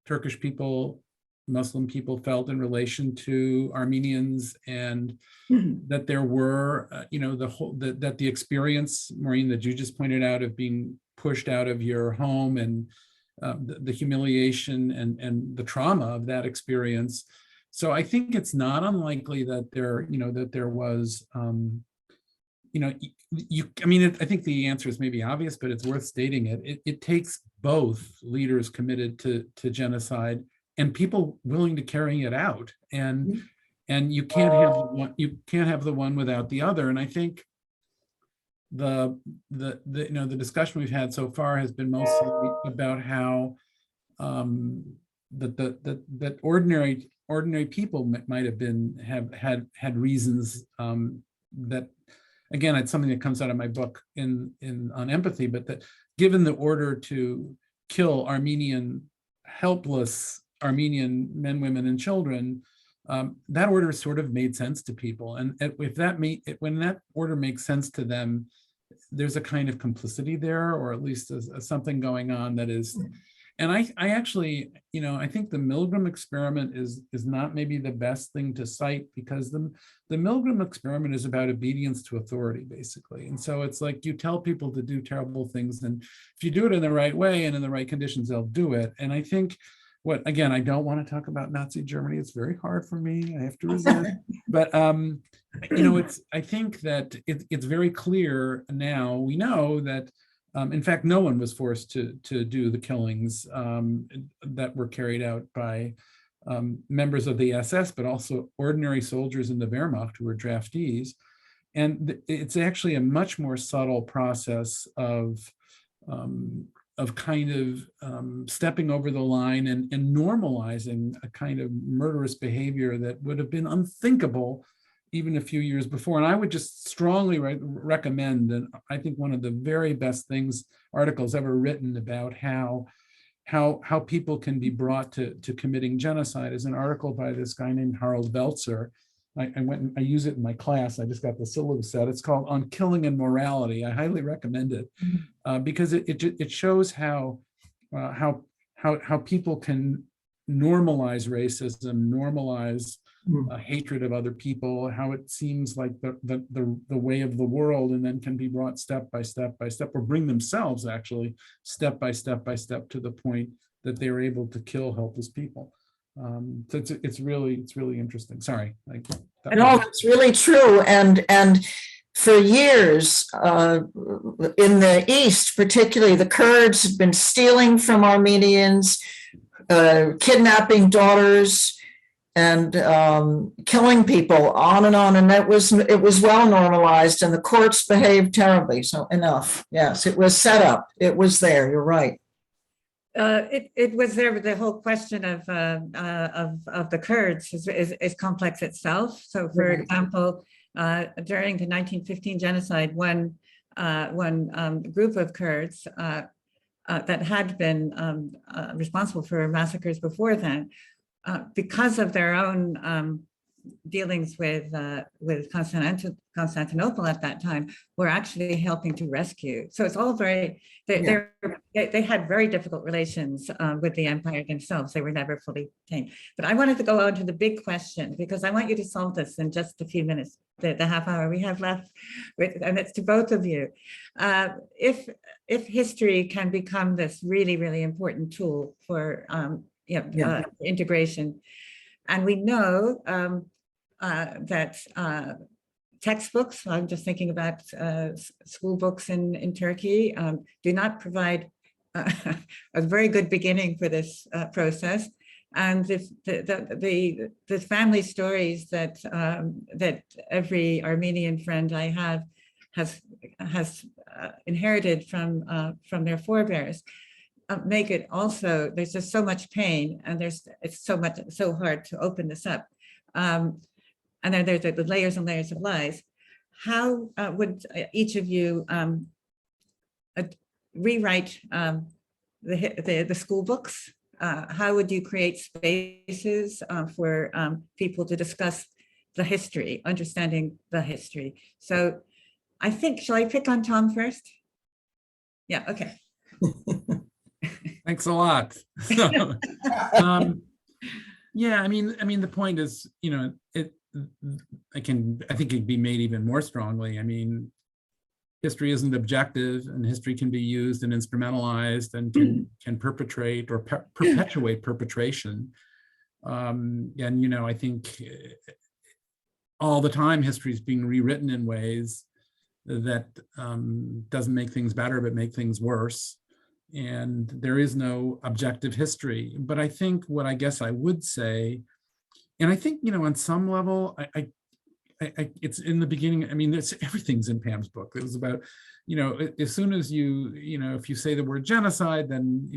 Turkish people, Muslim people felt in relation to Armenians, and that there were, that the experience, Maureen, that you just pointed out, of being pushed out of your home, and the humiliation and the trauma of that experience. So I think it's not unlikely that there was, I think the answer is maybe obvious, but it's worth stating it. It takes both leaders committed to genocide and people willing to carry it out, and you can't have the one without the other. And I think the discussion we've had so far has been mostly about how that ordinary people might have had reasons that, again, it's something that comes out of my book on empathy, but that given the order to kill helpless Armenian men, women, and children, that order sort of made sense to people. And when that order makes sense to them, there's a kind of complicity there, or at least something going on that is. And I actually, I think the Milgram Experiment is not maybe the best thing to cite, because the Milgram Experiment is about obedience to authority, basically. And so it's like you tell people to do terrible things, and if you do it in the right way and in the right conditions, they'll do it. And I think again, I don't want to talk about Nazi Germany. It's very hard for me. I have to resist. But I think that it's very clear now. We know that. In fact, no one was forced to do the killings that were carried out by members of the SS, but also ordinary soldiers in the Wehrmacht who were draftees. And it's actually a much more subtle process of kind of stepping over the line and normalizing a kind of murderous behavior that would have been unthinkable even a few years before. And I would just strongly recommend, and I think one of the very best articles ever written about how people can be brought to committing genocide is an article by this guy named Harold Veltzer. I use it in my class. I just got the syllabus set. It's called On Killing and Morality. I highly recommend it because it shows how people can normalize racism, normalize hatred of other people, how it seems like the way of the world, and then can be brought step by step by step, or bring themselves actually step by step by step to the point that they're able to kill helpless people. So it's really interesting. Sorry. No, it's really true. And for years in the East, particularly, the Kurds have been stealing from Armenians, kidnapping daughters, and killing people on, and it was well normalized, and the courts behaved terribly. So enough. Yes, it was set up. It was there. You're right. It was there, but the whole question of the Kurds is complex itself. So, for example, during the 1915 genocide, one group of Kurds that had been responsible for massacres before then, because of their own dealings with Constantinople at that time, were actually helping to rescue. So it's all very, they had very difficult relations with the empire themselves. They were never fully tamed. But I wanted to go on to the big question, because I want you to solve this in just a few minutes, the half hour we have left, and it's to both of you. If history can become this really, really important tool for integration, and we know that textbooks, I'm just thinking about school books in Turkey, do not provide a very good beginning for this process. And the family stories that every Armenian friend I have has inherited from their forebears make it also, there's just so much pain, and it's so hard to open this up. And then there's the layers and layers of lies. How would each of you rewrite the school books? How would you create spaces for people to discuss the history, understanding the history? So I think, shall I pick on Tom first? Yeah, okay. Thanks a lot. Yeah, I mean, the point is, I think it can be made even more strongly. I mean, history isn't objective, and history can be used and instrumentalized, and can perpetrate or perpetuate perpetration. And I think all the time history is being rewritten in ways that doesn't make things better, but make things worse. And there is no objective history. But I think what I guess I would say, and I think, on some level, I it's in the beginning. I mean, everything's in Pam's book. It was about, as soon as if you say the word genocide, then,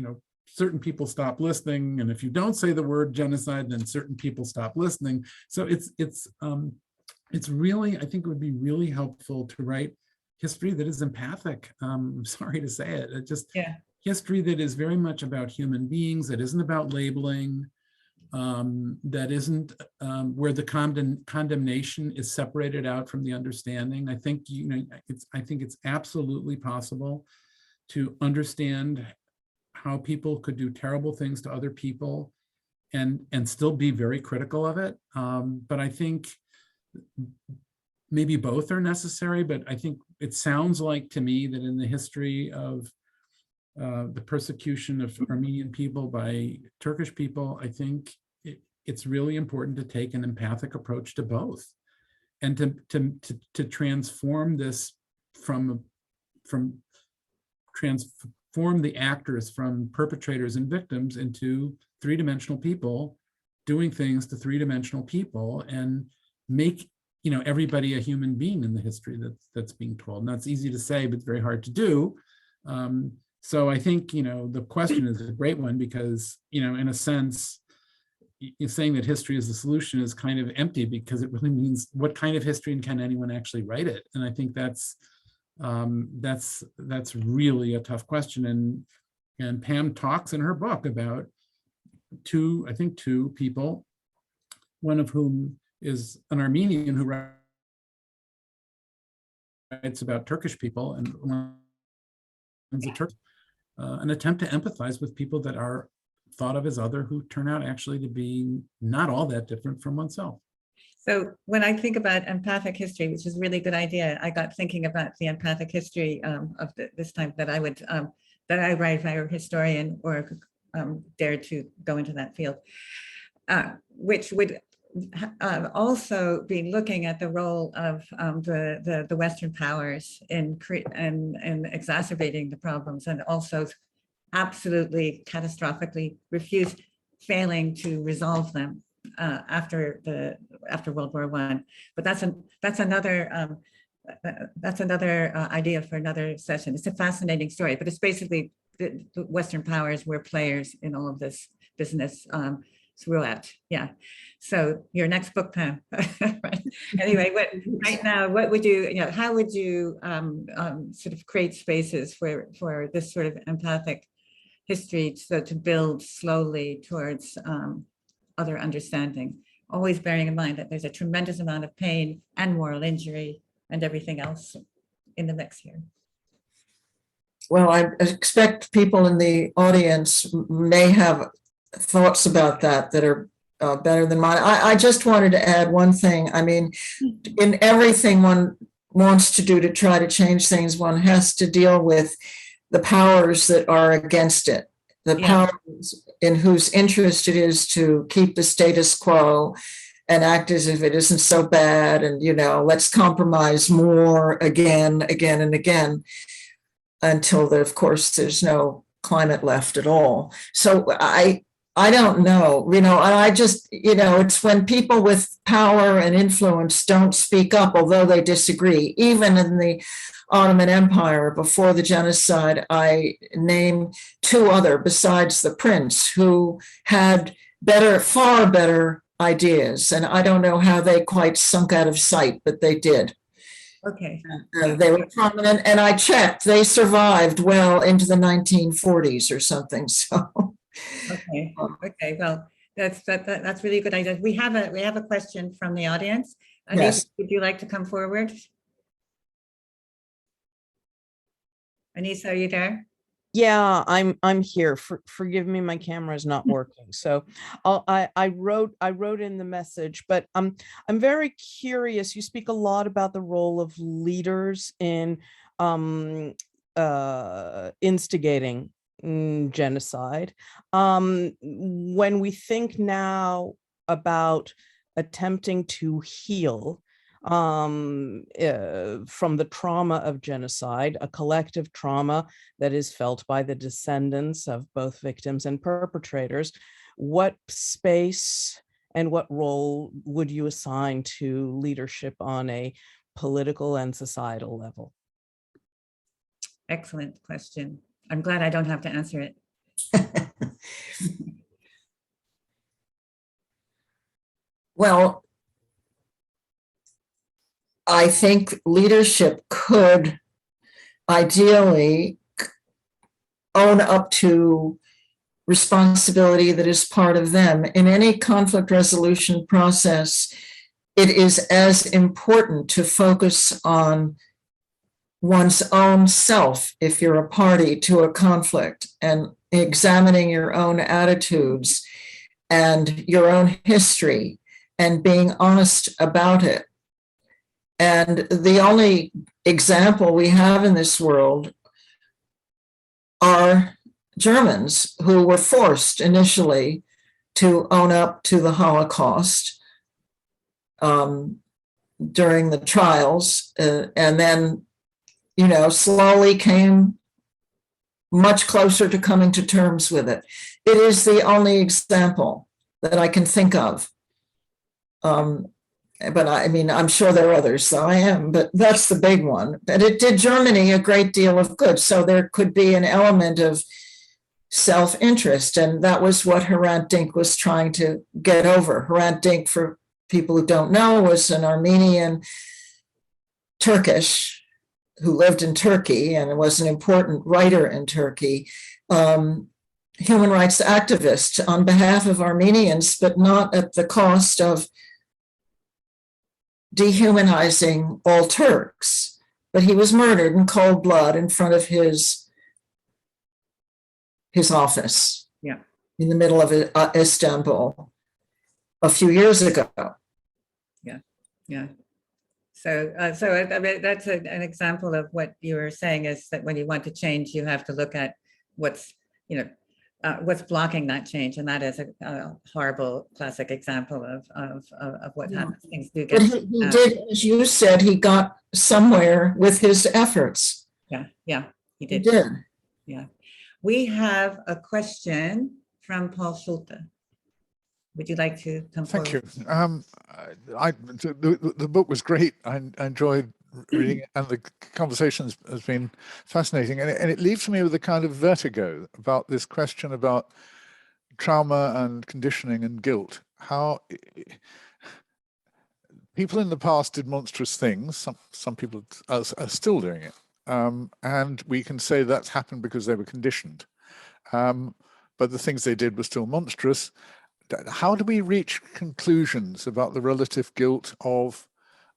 certain people stop listening. And if you don't say the word genocide, then certain people stop listening. So it's really, I think it would be really helpful to write history that is empathic. I'm sorry to say it. History that is very much about human beings, that isn't about labeling, that isn't where the condemnation is separated out from the understanding. I think it's absolutely possible to understand how people could do terrible things to other people and still be very critical of it. But I think maybe both are necessary. But I think it sounds like to me that in the history of the persecution of Armenian people by Turkish people, I think it's really important to take an empathic approach to both, and to transform this transform the actors from perpetrators and victims into three-dimensional people doing things to three-dimensional people, and make everybody a human being in the history that's being told. And that's easy to say, but it's very hard to do. So I think, the question is a great one, because, in a sense, saying that history is the solution is kind of empty, because it really means what kind of history, and can anyone actually write it? And I think that's really a tough question. And Pam talks in her book about two people, one of whom is an Armenian who writes about Turkish people, and one's a Turk. An attempt to empathize with people that are thought of as other, who turn out actually to be not all that different from oneself. So when I think about empathic history, which is a really good idea, I got thinking about the empathic history of this time that I would that I write if I were a historian or dare to go into that field, which would also be looking at the role of the Western powers in exacerbating the problems, and also absolutely catastrophically failing to resolve them. after World War I. But that's another idea for another session. It's a fascinating story, but it's basically the Western powers were players in all of this business throughout. Yeah. So your next book, Pam. Right. Anyway, right now, what would how would you sort of create spaces for this sort of empathic history, so to build slowly towards other understanding, always bearing in mind that there's a tremendous amount of pain and moral injury and everything else in the mix here. Well, I expect people in the audience may have thoughts about that are better than mine. I just wanted to add one thing. I mean, in everything one wants to do to try to change things, one has to deal with the powers that are against it, the powers in whose interest it is to keep the status quo and act as if it isn't so bad, and let's compromise more again and again, until of course there's no climate left at all. So I don't know, and I just, it's when people with power and influence don't speak up, although they disagree. Even in the Ottoman Empire before the genocide, I name two other besides the prince who had far better ideas. And I don't know how they quite sunk out of sight, but they did. Okay. They were prominent, and I checked, they survived well into the 1940s or something. So. Okay. Well, that's really good idea. We have a question from the audience. Yes. Anissa, would you like to come forward? Anissa, are you there? Yeah, I'm here. Forgive me, my camera is not working. So I wrote in the message, but I'm very curious. You speak a lot about the role of leaders in instigating genocide. When we think now about attempting to heal from the trauma of genocide, a collective trauma that is felt by the descendants of both victims and perpetrators, what space and what role would you assign to leadership on a political and societal level? Excellent question. I'm glad I don't have to answer it. Well, I think leadership could ideally own up to responsibility that is part of them. In any conflict resolution process, it is as important to focus on one's own self if you're a party to a conflict, and examining your own attitudes and your own history and being honest about it. And the only example we have in this world are Germans who were forced initially to own up to the Holocaust during the trials, and then slowly came much closer to coming to terms with it. It is the only example that I can think of. But I'm sure there are others, but that's the big one. But it did Germany a great deal of good. So there could be an element of self-interest. And that was what Hrant Dink was trying to get over. Hrant Dink, for people who don't know, was an Armenian Turkish who lived in Turkey and was an important writer in Turkey, human rights activist on behalf of Armenians, but not at the cost of dehumanizing all Turks. But he was murdered in cold blood in front of his office, in the middle of Istanbul a few years ago. Yeah. So I mean, that's an example of what you were saying, is that when you want to change, you have to look at what's blocking that change, and that is a horrible classic example of what happens. Things do get. But he did, as you said, he got somewhere with his efforts. Yeah, he did. He did. Yeah, we have a question from Paul Schulte. would you like to come Thank forward? you. The book was great. I enjoyed reading it, and the conversation has been fascinating. And it leaves me with a kind of vertigo about this question about trauma and conditioning and guilt. How people in the past did monstrous things. Some people are still doing it. And we can say that's happened because they were conditioned. But the things they did were still monstrous. How do we reach conclusions about the relative guilt of,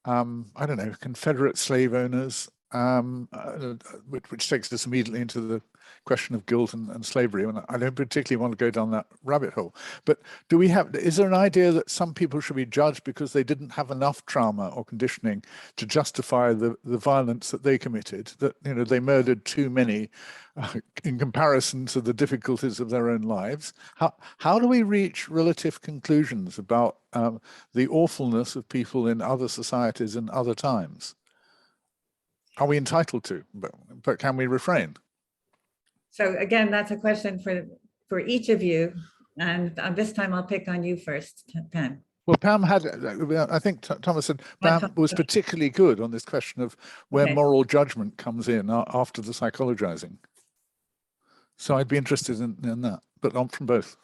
I don't know, Confederate slave owners, which takes us immediately into the question of guilt and slavery. And I don't particularly want to go down that rabbit hole. But is there an idea that some people should be judged because they didn't have enough trauma or conditioning to justify the violence that they committed, that, you know, they murdered too many in comparison to the difficulties of their own lives? How do we reach relative conclusions about the awfulness of people in other societies and other times? Are we entitled to, but can we refrain? So again, that's a question for each of you. And this time I'll pick on you first, Pam. Well, Pam had, I think Thomas said, Pam was particularly good on this question of where moral judgment comes in after the psychologizing. So I'd be interested in that, but I'm from both.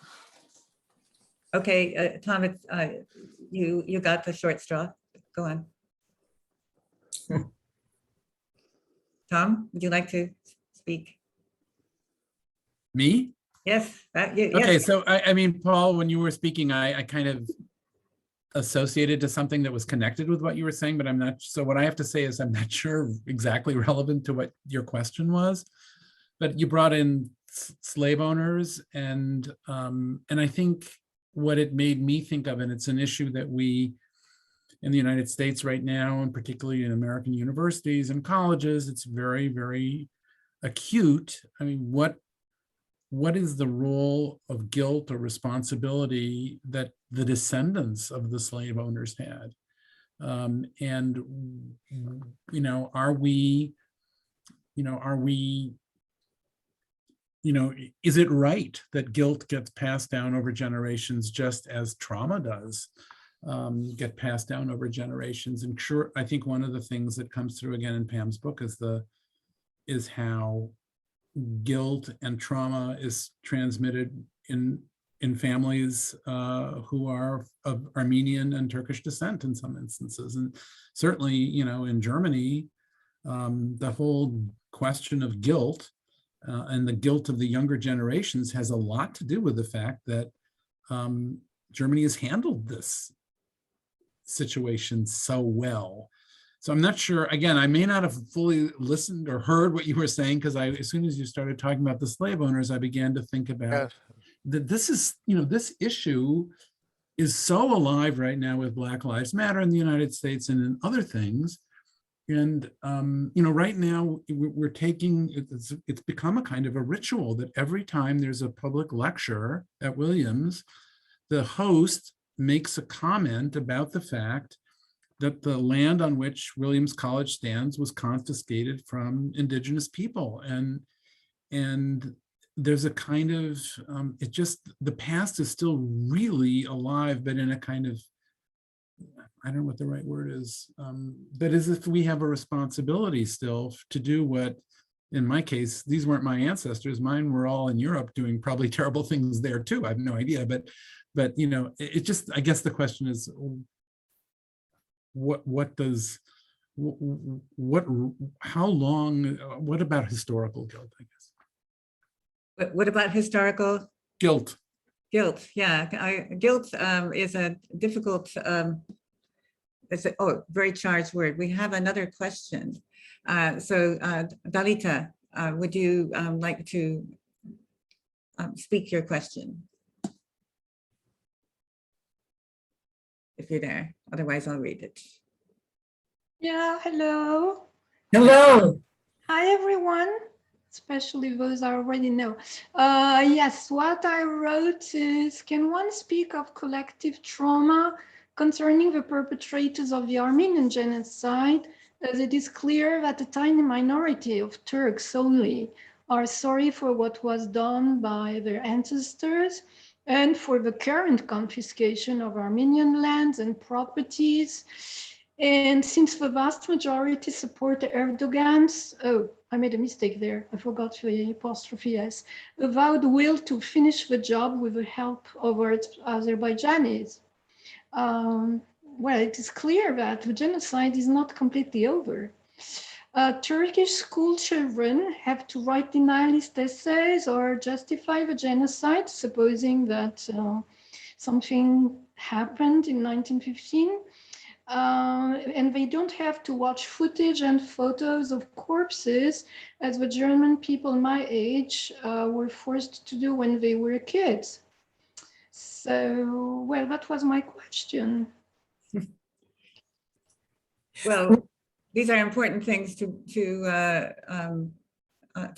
Okay, Thomas, you got the short straw. Go on. Tom, would you like to speak? Me? Yes. Okay, yes. so I mean, Paul, when you were speaking, I kind of associated to something that was connected with what you were saying, but I'm not, so what I have to say is I'm not sure exactly relevant to what your question was, but you brought in slave owners, and I think what it made me think of, and it's an issue that we in the United States right now, and particularly in American universities and colleges, it's very, very acute. I mean, what is the role of guilt or responsibility that the descendants of the slave owners had? And, you know, is it right that guilt gets passed down over generations just as trauma does get passed down over generations? And sure, I think one of the things that comes through again in Pam's book is how guilt and trauma is transmitted in families who are of Armenian and Turkish descent in some instances. And certainly, you know, in Germany, the whole question of guilt and the guilt of the younger generations has a lot to do with the fact that Germany has handled this situation so well. So I'm not sure, again, I may not have fully listened or heard what you were saying, because as soon as you started talking about the slave owners, I began to think about that this is, you know, this issue is so alive right now with Black Lives Matter in the United States and in other things. And, you know, right now we're taking, it's become a kind of a ritual that every time there's a public lecture at Williams, the host makes a comment about the fact that the land on which Williams College stands was confiscated from indigenous people. And there's a kind of, the past is still really alive, but in a kind of, I don't know what the right word is, but as if we have a responsibility still to do what, in my case, these weren't my ancestors, mine were all in Europe doing probably terrible things there too. I have no idea, but you know, it just, I guess the question is, how long, what about historical guilt, I guess? What about historical guilt? Guilt, yeah. Guilt is a difficult, it's a very charged word. We have another question. So Dalita, would you like to speak your question? If you're there, otherwise I'll read it. Yeah, hello. Hello. Hi, everyone, especially those I already know. Yes, what I wrote is, can one speak of collective trauma concerning the perpetrators of the Armenian Genocide, as it is clear that a tiny minority of Turks only are sorry for what was done by their ancestors, and for the current confiscation of Armenian lands and properties. And since the vast majority support Erdogan's, oh, I made a mistake there, I forgot the apostrophe S, avowed will to finish the job with the help of Azerbaijanis. Well, it is clear that the genocide is not completely over. Turkish school children have to write denialist essays or justify the genocide, supposing that something happened in 1915. And they don't have to watch footage and photos of corpses as the German people my age were forced to do when they were kids. So, well, that was my question. Well, these are important things to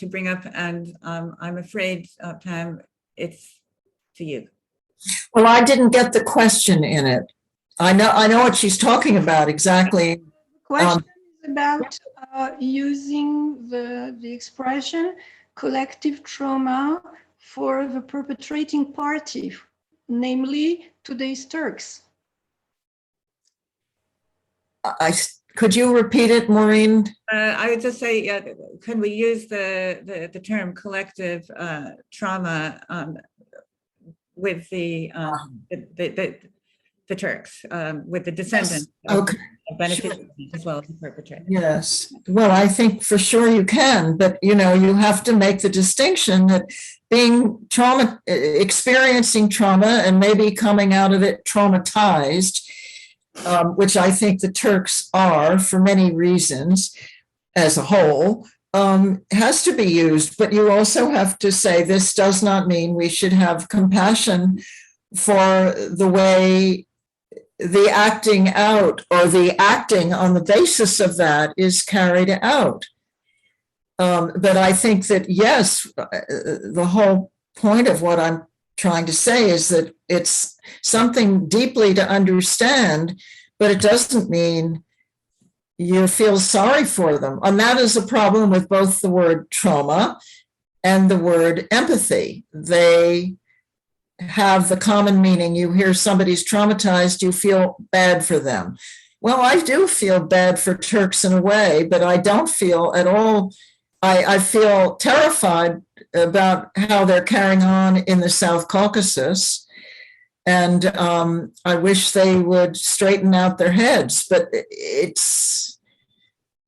bring up, and I'm afraid, Pam, it's to you. Well, I didn't get the question in it. I know what she's talking about exactly. The question is about using the expression collective trauma for the perpetrating party, namely today's Turks. Could you repeat it, Maureen? I would just say, can we use the term collective trauma with the Turks, with the descendants of beneficiaries as well as the perpetrators? Yes. Well, I think for sure you can, but you have to make the distinction that being experiencing trauma and maybe coming out of it traumatized, which I think the Turks are for many reasons as a whole, has to be used. But you also have to say this does not mean we should have compassion for the way the acting out or the acting on the basis of that is carried out. But I think that, yes, the whole point of what I'm trying to say is that it's something deeply to understand, but it doesn't mean you feel sorry for them. And that is a problem with both the word trauma and the word empathy. They have the common meaning. You hear somebody's traumatized, you feel bad for them. Well, I do feel bad for Turks in a way, but I don't feel at all, I feel terrified about how they're carrying on in the South Caucasus. And I wish they would straighten out their heads, but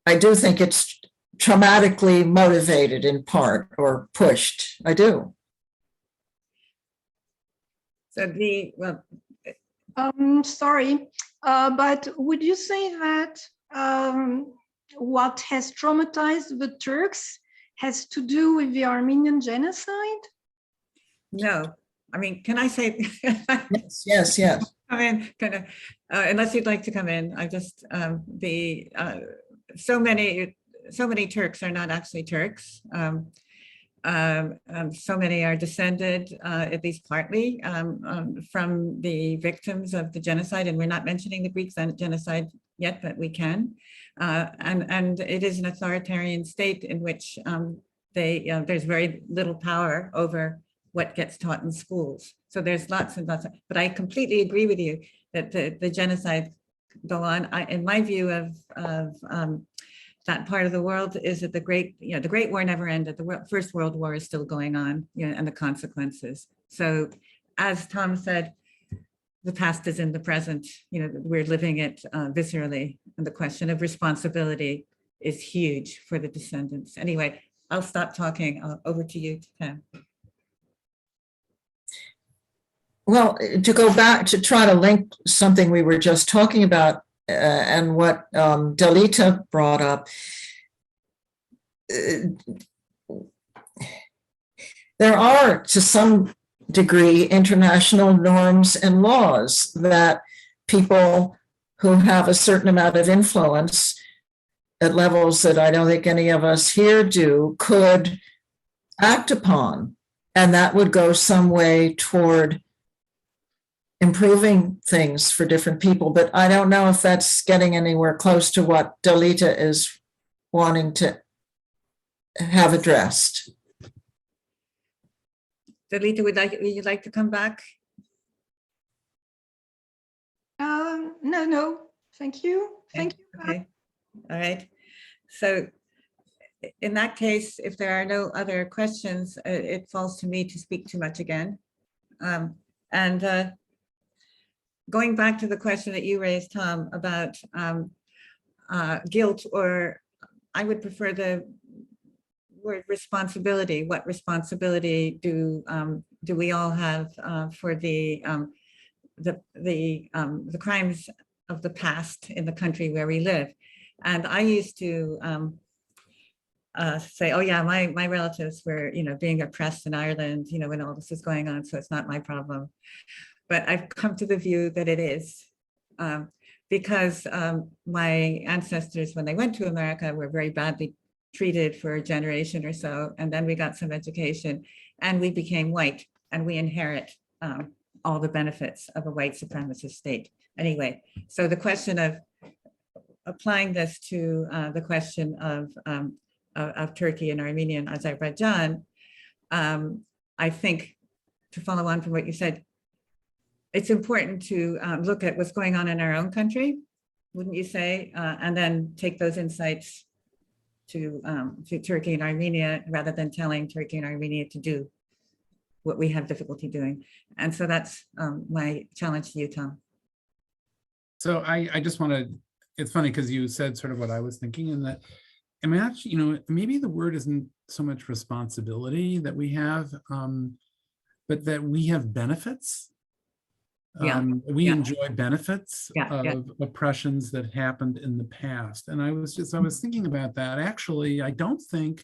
I do think it's traumatically motivated in part or pushed. I do. So Sorry, but would you say that what has traumatized the Turks has to do with the Armenian genocide? no, I mean, can I say? Yes. I mean, kind of, unless you'd like to come in, I just, so many Turks are not actually Turks. So many are descended, at least partly, from the victims of the genocide, and we're not mentioning the Greek genocide yet, but we can. And it is an authoritarian state in which there's very little power over what gets taught in schools. So there's lots and lots, but I completely agree with you that the genocide go on. In my view of that part of the world is that the Great War never ended. The First World War is still going on, and the consequences. So as Tom said, the past is in the present. We're living it viscerally, and the question of responsibility is huge for the descendants. Anyway, I'll stop talking. Over to you, Pam. Well, to go back to try to link something we were just talking about and what Dalita brought up, there are to some degree international norms and laws that people who have a certain amount of influence at levels that I don't think any of us here do could act upon, and that would go some way toward improving things for different people. But I don't know if that's getting anywhere close to what Dalita is wanting to have addressed. Lita, would you like to come back? No, thank you. Thank you. Okay, all right. So in that case, if there are no other questions, it falls to me to speak too much again. And going back to the question that you raised, Tom, about guilt, or I would prefer the word responsibility. What responsibility do we all have for the crimes of the past in the country where we live? And I used to say, oh yeah, my relatives were, being oppressed in Ireland, when all this is going on, so it's not my problem. But I've come to the view that it is, because my ancestors, when they went to America, were very badly treated for a generation or so, and then we got some education, and we became white, and we inherit all the benefits of a white supremacist state. Anyway, so the question of applying this to the question of Turkey and Armenia and Azerbaijan, I think, to follow on from what you said, it's important to look at what's going on in our own country, wouldn't you say? And then take those insights to Turkey and Armenia, rather than telling Turkey and Armenia to do what we have difficulty doing. And so that's my challenge to you, Tom. So I just want to, it's funny because you said sort of what I was thinking, in that, I mean, actually, maybe the word isn't so much responsibility that we have, but that we have benefits. We enjoy benefits of oppressions that happened in the past. And I was thinking about that. Actually, I don't think,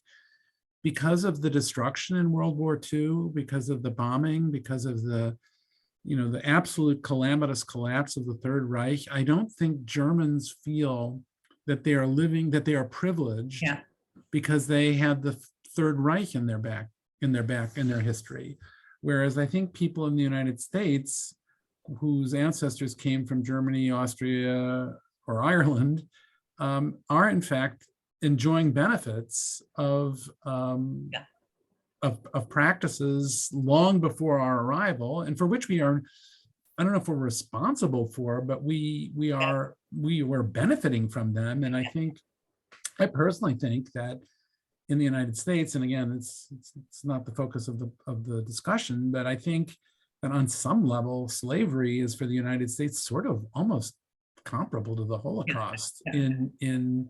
because of the destruction in World War II, because of the bombing, because of the absolute calamitous collapse of the Third Reich, I don't think Germans feel that they are privileged because they had the Third Reich in their history. Whereas I think people in the United States whose ancestors came from Germany, Austria, or Ireland, are in fact enjoying benefits of practices long before our arrival, and for which we are, I don't know if we're responsible for, but we were benefiting from them. And I personally think that in the United States, and again, it's not the focus of the discussion, but I think that on some level, slavery is for the United States sort of almost comparable to the Holocaust in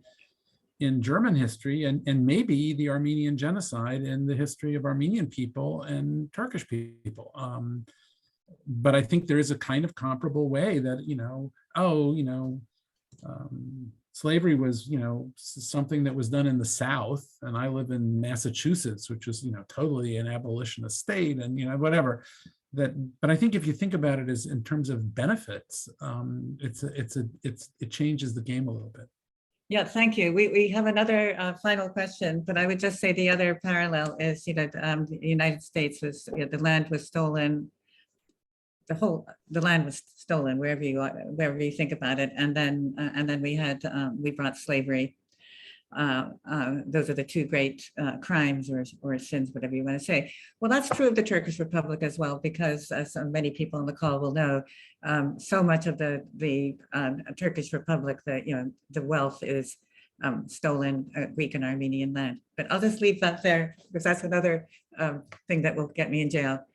German history, and maybe the Armenian Genocide in the history of Armenian people and Turkish people. But I think there is a kind of comparable way that, slavery was, something that was done in the South, and I live in Massachusetts, which was, totally an abolitionist state, and whatever. But I think if you think about it as in terms of benefits, it changes the game a little bit. Yeah, thank you. We have another final question, but I would just say the other parallel is, the United States was, the land was stolen. The land was stolen wherever you think about it, and then we brought slavery. Those are the two great crimes or sins, whatever you want to say. Well, that's true of the Turkish Republic as well, because as many people on the call will know, so much of the Turkish Republic, the wealth is stolen Greek and Armenian land. But I'll just leave that there, because that's another thing that will get me in jail.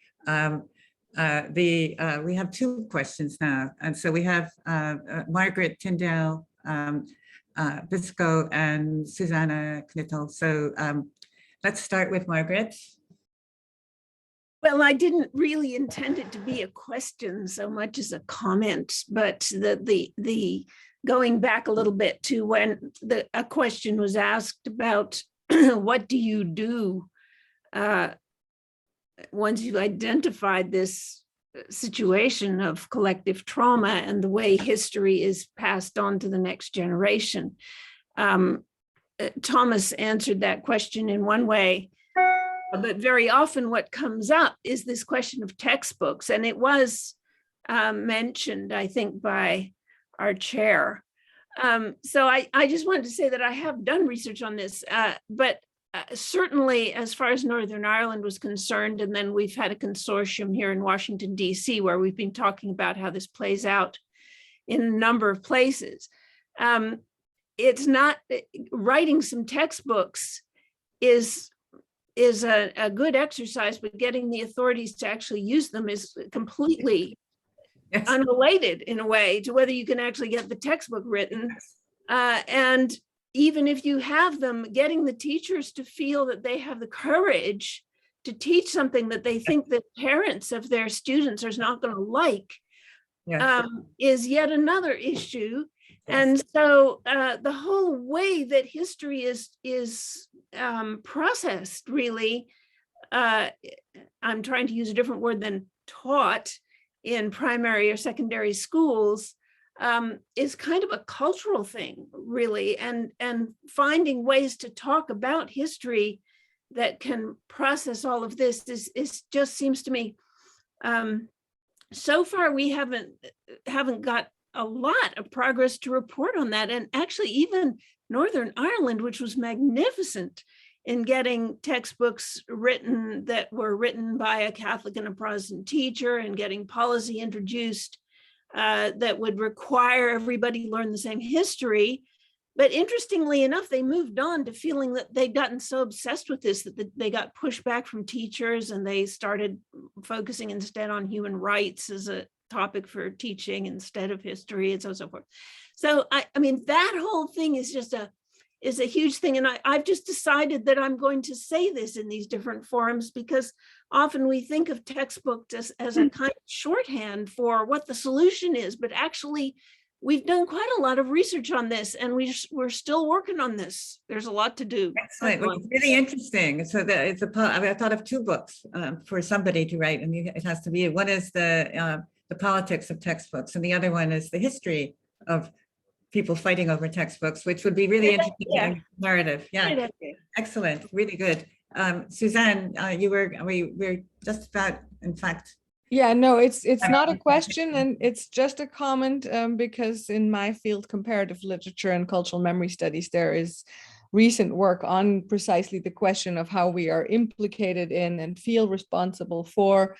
We have two questions now, and so we have Margaret Tyndale, Bisco, and Susanna Knittel. So let's start with Margaret. Well, I didn't really intend it to be a question so much as a comment, but the going back a little bit to when a question was asked about what do you do once you've identified this situation of collective trauma and the way history is passed on to the next generation. Thomas answered that question in one way, but very often what comes up is this question of textbooks, and it was mentioned, I think, by our chair. So I just wanted to say that I have done research on this, but certainly as far as Northern Ireland was concerned, and then we've had a consortium here in Washington, D.C., where we've been talking about how this plays out in a number of places. It's not, writing some textbooks is a good exercise, but getting the authorities to actually use them is completely unrelated in a way to whether you can actually get the textbook written. And even if you have them, getting the teachers to feel that they have the courage to teach something that they think the parents of their students are not going to like, is yet another issue. And so the whole way that history is processed, really, I'm trying to use a different word than taught in primary or secondary schools, is kind of a cultural thing, really, and finding ways to talk about history that can process all of this is just seems to me, so far we haven't got a lot of progress to report on that. And actually even Northern Ireland, which was magnificent in getting textbooks written that were written by a Catholic and a Protestant teacher, and getting policy introduced that would require everybody learn the same history. But interestingly enough, they moved on to feeling that they'd gotten so obsessed with this that they got pushback from teachers, and they started focusing instead on human rights as a topic for teaching instead of history, and so on and so forth. So I mean, that whole thing is just a huge thing. And I've just decided that I'm going to say this in these different forums, because often we think of textbooks as a kind of shorthand for what the solution is, but actually we've done quite a lot of research on this, and we're still working on this. There's a lot to do. Excellent. Well, it's really interesting. So I thought of two books for somebody to write, and it has to be, one is the politics of textbooks, and the other one is the history of people fighting over textbooks, which would be really interesting narrative. Yeah, excellent, really good. Suzanne, we're just about, in fact. Yeah, no, it's not a question, and it's just a comment, because in my field, comparative literature and cultural memory studies, there is recent work on precisely the question of how we are implicated in and feel responsible for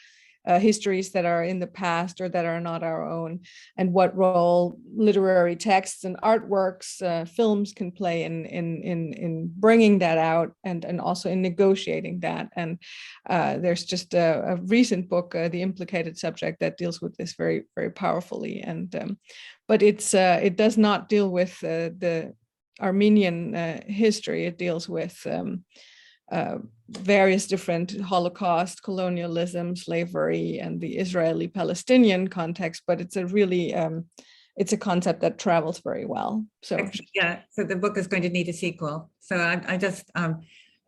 histories that are in the past or that are not our own, and what role literary texts and artworks, films can play in bringing that out, and also in negotiating that. And there's just a recent book, The Implicated Subject, that deals with this very, very powerfully. And but it does not deal with the Armenian history. It deals with various different Holocaust, colonialism, slavery, and the Israeli-Palestinian context, but it's a really, it's a concept that travels very well. So yeah, so the book is going to need a sequel. So I just,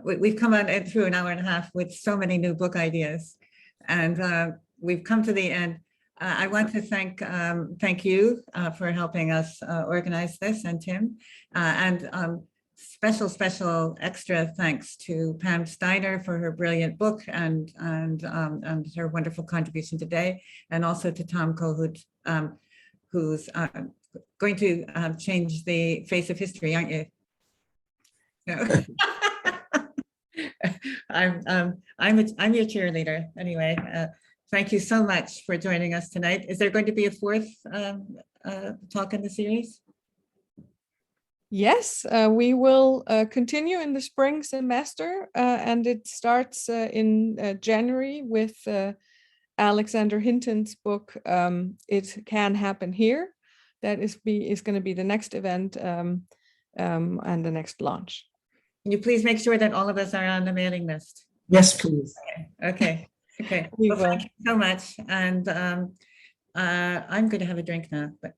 we've come on through an hour and a half with so many new book ideas, and we've come to the end. I want to thank you for helping us organize this, and Tim, and special extra thanks to Pam Steiner for her brilliant book and her wonderful contribution today, and also to Tom Kohut, who's going to change the face of history, aren't you? No. I'm your cheerleader anyway. Thank you so much for joining us tonight. Is there going to be a fourth talk in the series? yes, we will continue in the spring semester, and it starts in January with Alexander Hinton's book, It Can Happen Here. That is going to be the next event and the next launch. Can you please make sure that all of us are on the mailing list? Yes, please. Okay. Well, thank you so much. And I'm going to have a drink now, but